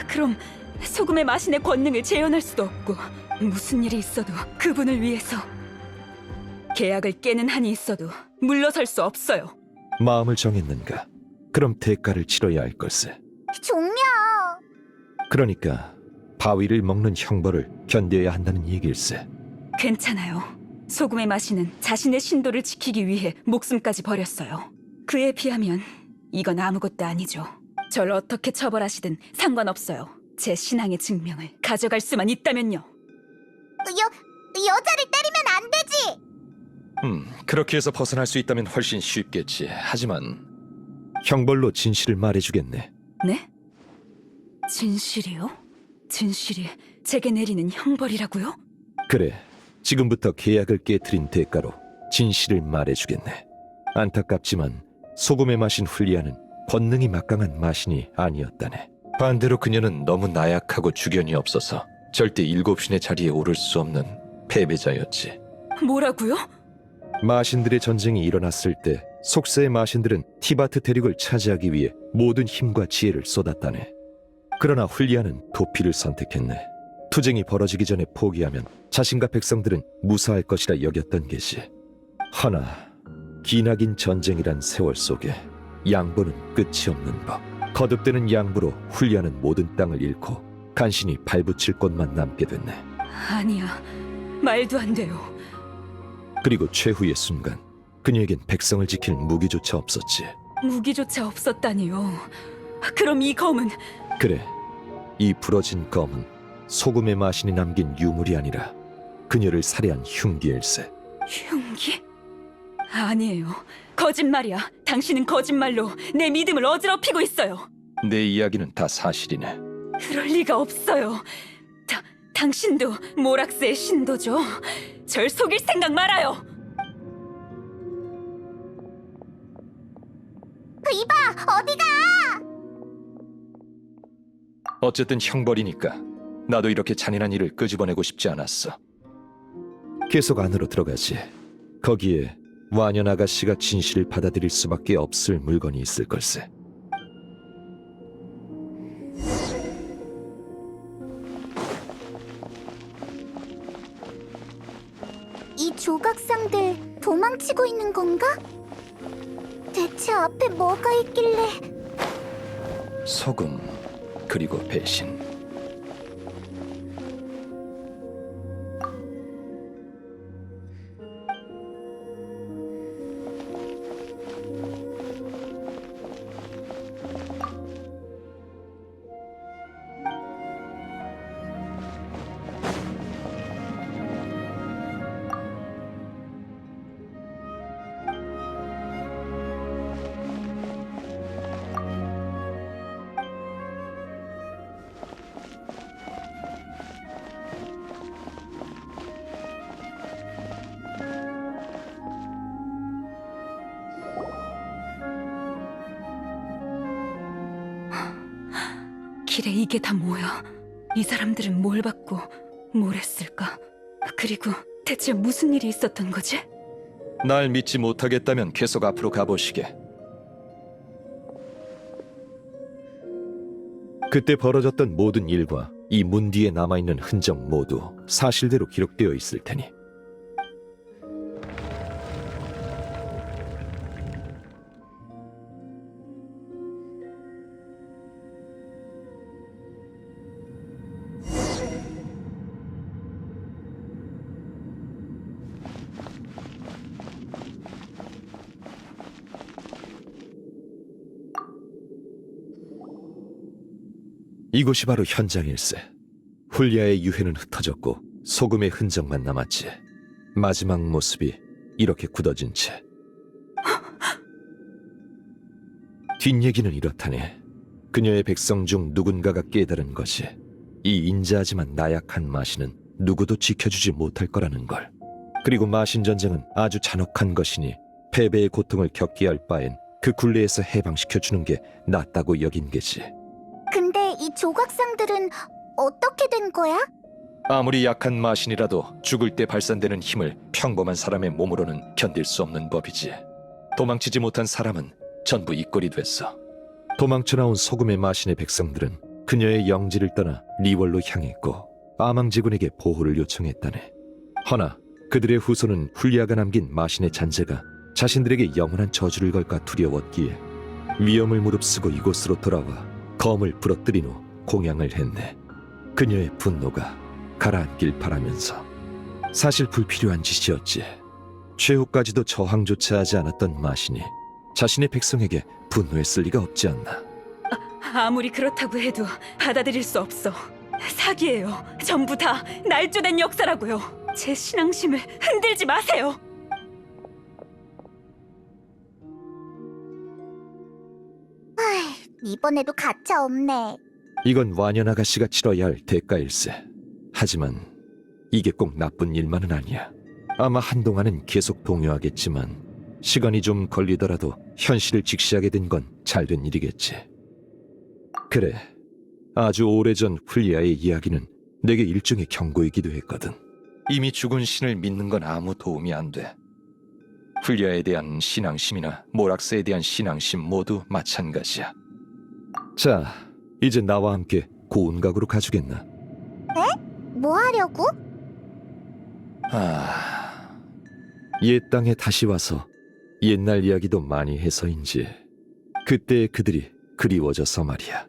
그럼 소금의 마신의 권능을 재현할 수도 없고 무슨 일이 있어도 그분을 위해서 계약을 깨는 한이 있어도 물러설 수 없어요. 마음을 정했는가? 그럼 대가를 치러야 할 걸세. 종려. 그러니까 바위를 먹는 형벌을 견뎌야 한다는 얘길세. 괜찮아요. 소금의 마신은 자신의 신도를 지키기 위해 목숨까지 버렸어요. 그에 비하면 이건 아무것도 아니죠. 절 어떻게 처벌하시든 상관없어요. 제 신앙의 증명을 가져갈 수만 있다면요. 여자를 때리면 안 되지. 그렇게 해서 벗어날 수 있다면 훨씬 쉽겠지. 하지만 형벌로 진실을 말해주겠네. 네? 진실이요? 진실이 제게 내리는 형벌이라고요? 그래, 지금부터 계약을 깨트린 대가로 진실을 말해주겠네. 안타깝지만 소금의 마신 훌리아는 권능이 막강한 마신이 아니었다네. 반대로 그녀는 너무 나약하고 주견이 없어서 절대 일곱신의 자리에 오를 수 없는 패배자였지. 뭐라고요? 마신들의 전쟁이 일어났을 때 속세의 마신들은 티바트 대륙을 차지하기 위해 모든 힘과 지혜를 쏟았다네. 그러나 훌리아는 도피를 선택했네. 투쟁이 벌어지기 전에 포기하면 자신과 백성들은 무사할 것이라 여겼던 게지. 허나 기나긴 전쟁이란 세월 속에 양보는 끝이 없는 법. 거듭되는 양보로 훌리아는 모든 땅을 잃고 간신히 발붙일 곳만 남게 됐네. 아니야, 말도 안 돼요. 그리고 최후의 순간 그녀에겐 백성을 지킬 무기조차 없었지. 무기조차 없었다니요. 그럼 이 검은 그래, 이 부러진 검은 소금의 마신이 남긴 유물이 아니라 그녀를 살해한 흉기일세. 흉기? 아니에요. 거짓말이야. 당신은 거짓말로 내 믿음을 어지럽히고 있어요. 내 이야기는 다 사실이네. 그럴 리가 없어요. 당신도 모락스의 신도죠. 절 속일 생각 말아요. 이봐, 어디가? 어쨌든 형벌이니까 나도 이렇게 잔인한 일을 끄집어내고 싶지 않았어. 계속 안으로 들어가지. 거기에 완연 아가씨가 진실을 받아들일 수밖에 없을 물건이 있을 걸세. 이 조각상들 도망치고 있는 건가? 대체 앞에 뭐가 있길래? 소금, 그리고 배신. 길에 이게 다 뭐야? 이 사람들은 뭘 받고 뭘 했을까? 그리고 대체 무슨 일이 있었던 거지? 날 믿지 못하겠다면 계속 앞으로 가보시게. 그때 벌어졌던 모든 일과 이 문 뒤에 남아있는 흔적 모두 사실대로 기록되어 있을 테니. 이곳이 바로 현장일세. 훌리아의 유해는 흩어졌고 소금의 흔적만 남았지. 마지막 모습이 이렇게 굳어진 채. 뒷얘기는 이렇다네. 그녀의 백성 중 누군가가 깨달은 것이 이 인자하지만 나약한 마신은 누구도 지켜주지 못할 거라는 걸. 그리고 마신 전쟁은 아주 잔혹한 것이니 패배의 고통을 겪게 할 바엔 그 굴레에서 해방시켜주는 게 낫다고 여긴 게지. 근데 이 조각상들은 어떻게 된 거야? 아무리 약한 마신이라도 죽을 때 발산되는 힘을 평범한 사람의 몸으로는 견딜 수 없는 법이지. 도망치지 못한 사람은 전부 이꼴이 됐어. 도망쳐 나온 소금의 마신의 백성들은 그녀의 영지를 떠나 리월로 향했고 아망제군에게 보호를 요청했다네. 허나 그들의 후손은 훌리아가 남긴 마신의 잔재가 자신들에게 영원한 저주를 걸까 두려웠기에 위험을 무릅쓰고 이곳으로 돌아와 검을 부러뜨린 후 공양을 했네. 그녀의 분노가 가라앉길 바라면서. 사실 불필요한 짓이었지. 최후까지도 저항조차 하지 않았던 마신이 자신의 백성에게 분노했을 리가 없지 않나. 아무리 그렇다고 해도 받아들일 수 없어. 사기예요. 전부 다 날조된 역사라고요. 제 신앙심을 흔들지 마세요. 이번에도 가차 없네. 이건 완연 아가씨가 치러야 할 대가일세. 하지만 이게 꼭 나쁜 일만은 아니야. 아마 한동안은 계속 동요하겠지만 시간이 좀 걸리더라도 현실을 직시하게 된 건 잘된 일이겠지. 그래, 아주 오래전 훌리아의 이야기는 내게 일종의 경고이기도 했거든. 이미 죽은 신을 믿는 건 아무 도움이 안 돼. 훌리아에 대한 신앙심이나 모락스에 대한 신앙심 모두 마찬가지야. 자, 이제 나와 함께 고운각으로 가주겠나? 뭐 하려고? 옛 땅에 다시 와서 옛날 이야기도 많이 해서인지 그때의 그들이 그리워져서 말이야.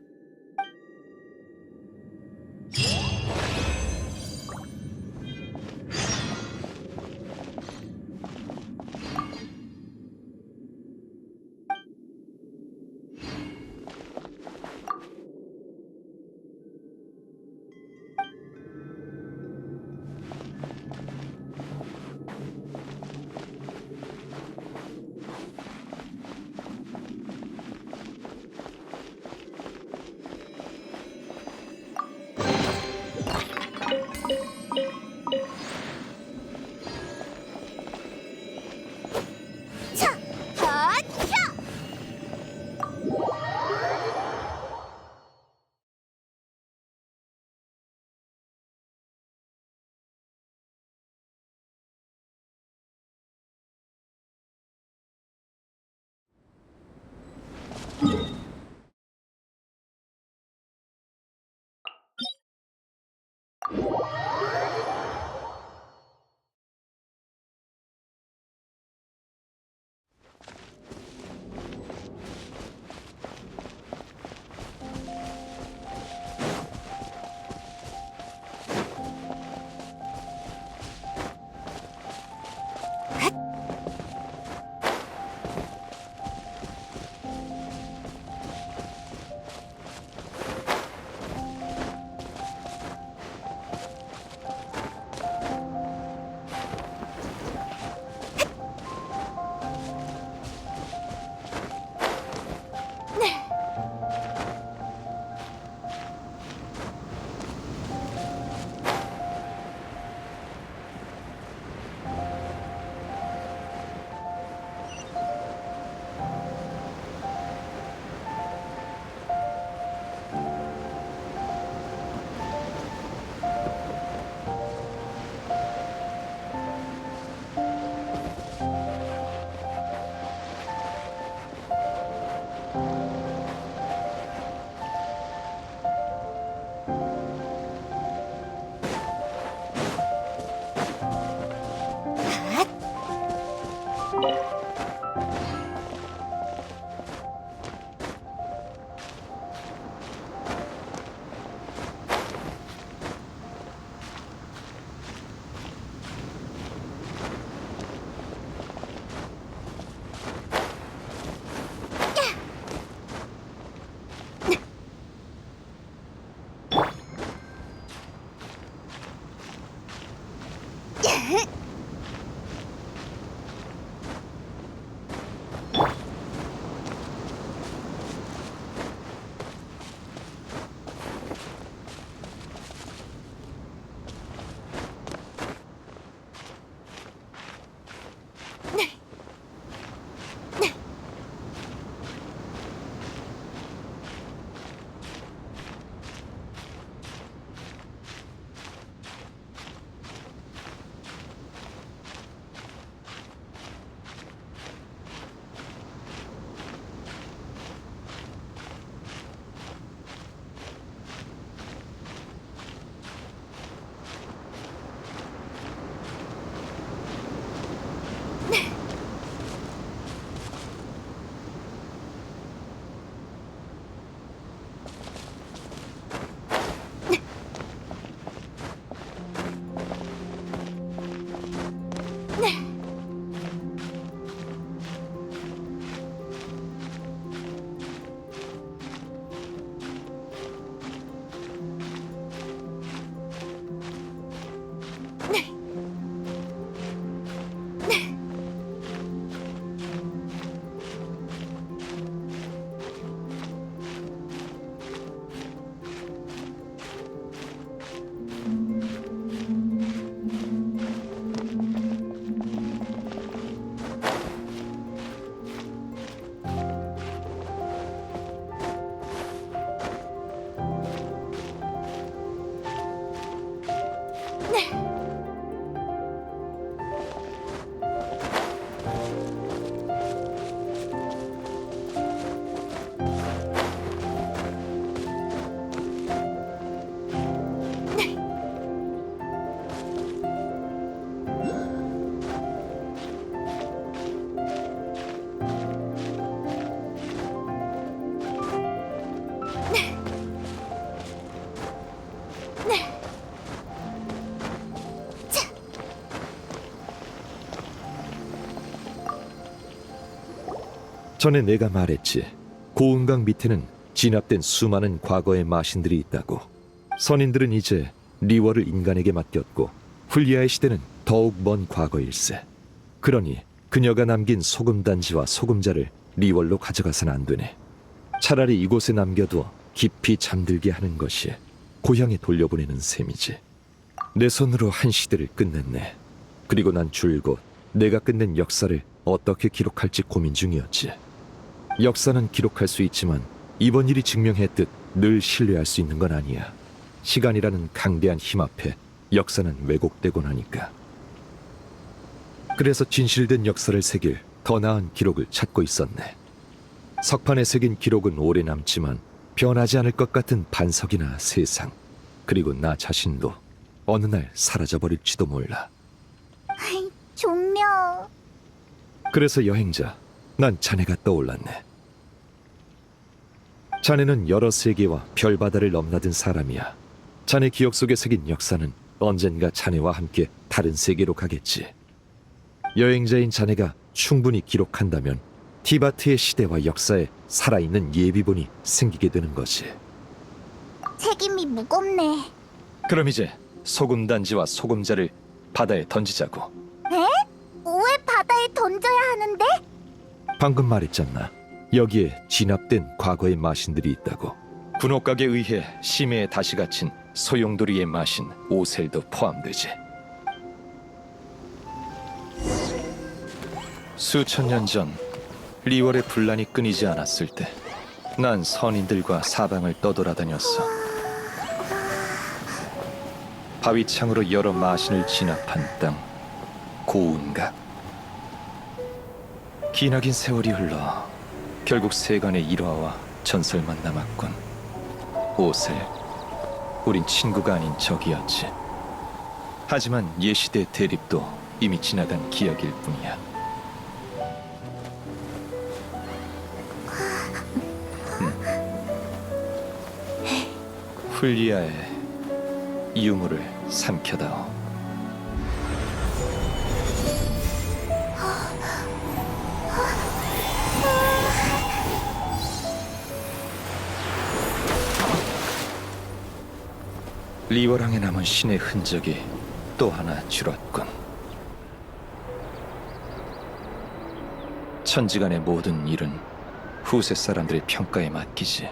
전에 내가 말했지. 고운강 밑에는 진압된 수많은 과거의 마신들이 있다고. 선인들은 이제 리월을 인간에게 맡겼고 훌리아의 시대는 더욱 먼 과거일세. 그러니 그녀가 남긴 소금단지와 소금자를 리월로 가져가선 안 되네. 차라리 이곳에 남겨두어 깊이 잠들게 하는 것이 고향에 돌려보내는 셈이지. 내 손으로 한 시대를 끝냈네. 그리고 난 줄곧 내가 끝낸 역사를 어떻게 기록할지 고민 중이었지. 역사는 기록할 수 있지만 이번 일이 증명했듯 늘 신뢰할 수 있는 건 아니야. 시간이라는 강대한 힘 앞에 역사는 왜곡되곤 하니까. 그래서 진실된 역사를 새길 더 나은 기록을 찾고 있었네. 석판에 새긴 기록은 오래 남지만 변하지 않을 것 같은 반석이나 세상, 그리고 나 자신도 어느 날 사라져버릴지도 몰라. 종려. 그래서 여행자, 난 자네가 떠올랐네. 자네는 여러 세계와 별바다를 넘나든 사람이야. 자네 기억 속에 새긴 역사는 언젠가 자네와 함께 다른 세계로 가겠지. 여행자인 자네가 충분히 기록한다면 티바트의 시대와 역사에 살아있는 예비본이 생기게 되는 거지. 책임이 무겁네. 그럼 이제 소금단지와 소금자를 바다에 던지자고. 왜 바다에 던져야 하는데? 방금 말했잖아. 여기에 진압된 과거의 마신들이 있다고. 군옥각에 의해 심해에 다시 갇힌 소용돌이의 마신 오셀도 포함되지. 수천 년 전 리월의 분란이 끊이지 않았을 때 난 선인들과 사방을 떠돌아다녔어. 바위창으로 여러 마신을 진압한 땅, 고운각. 기나긴 세월이 흘러 결국 세간의 일화와 전설만 남았군. 오셀, 우린 친구가 아닌 적이었지. 하지만 예시대 대립도 이미 지나간 기억일 뿐이야. 훌리아의 유물을 삼켜다오. 리월항에 남은 신의 흔적이 또 하나 줄었군. 천지간의 모든 일은 후세 사람들의 평가에 맡기지.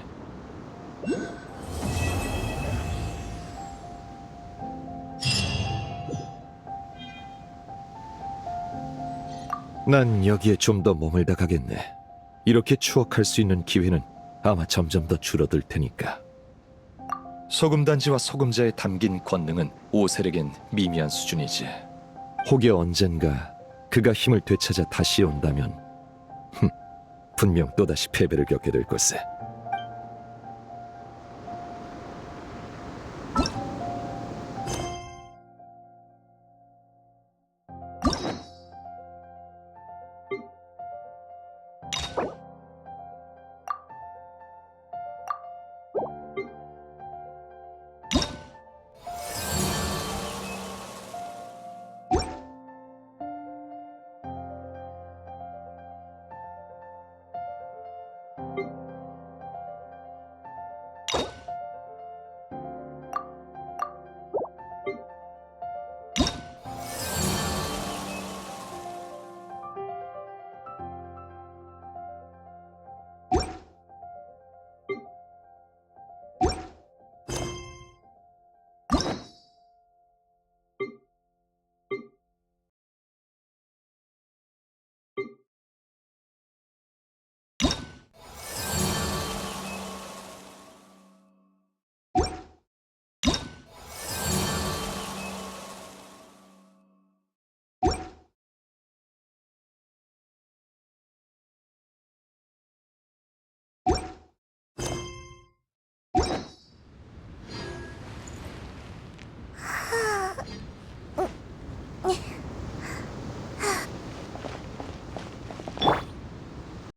난 여기에 좀 더 머물다 가겠네. 이렇게 추억할 수 있는 기회는 아마 점점 더 줄어들 테니까. 소금단지와 소금자에 담긴 권능은 오셀에겐 미미한 수준이지. 혹여 언젠가 그가 힘을 되찾아 다시 온다면 분명 또다시 패배를 겪게 될 걸세.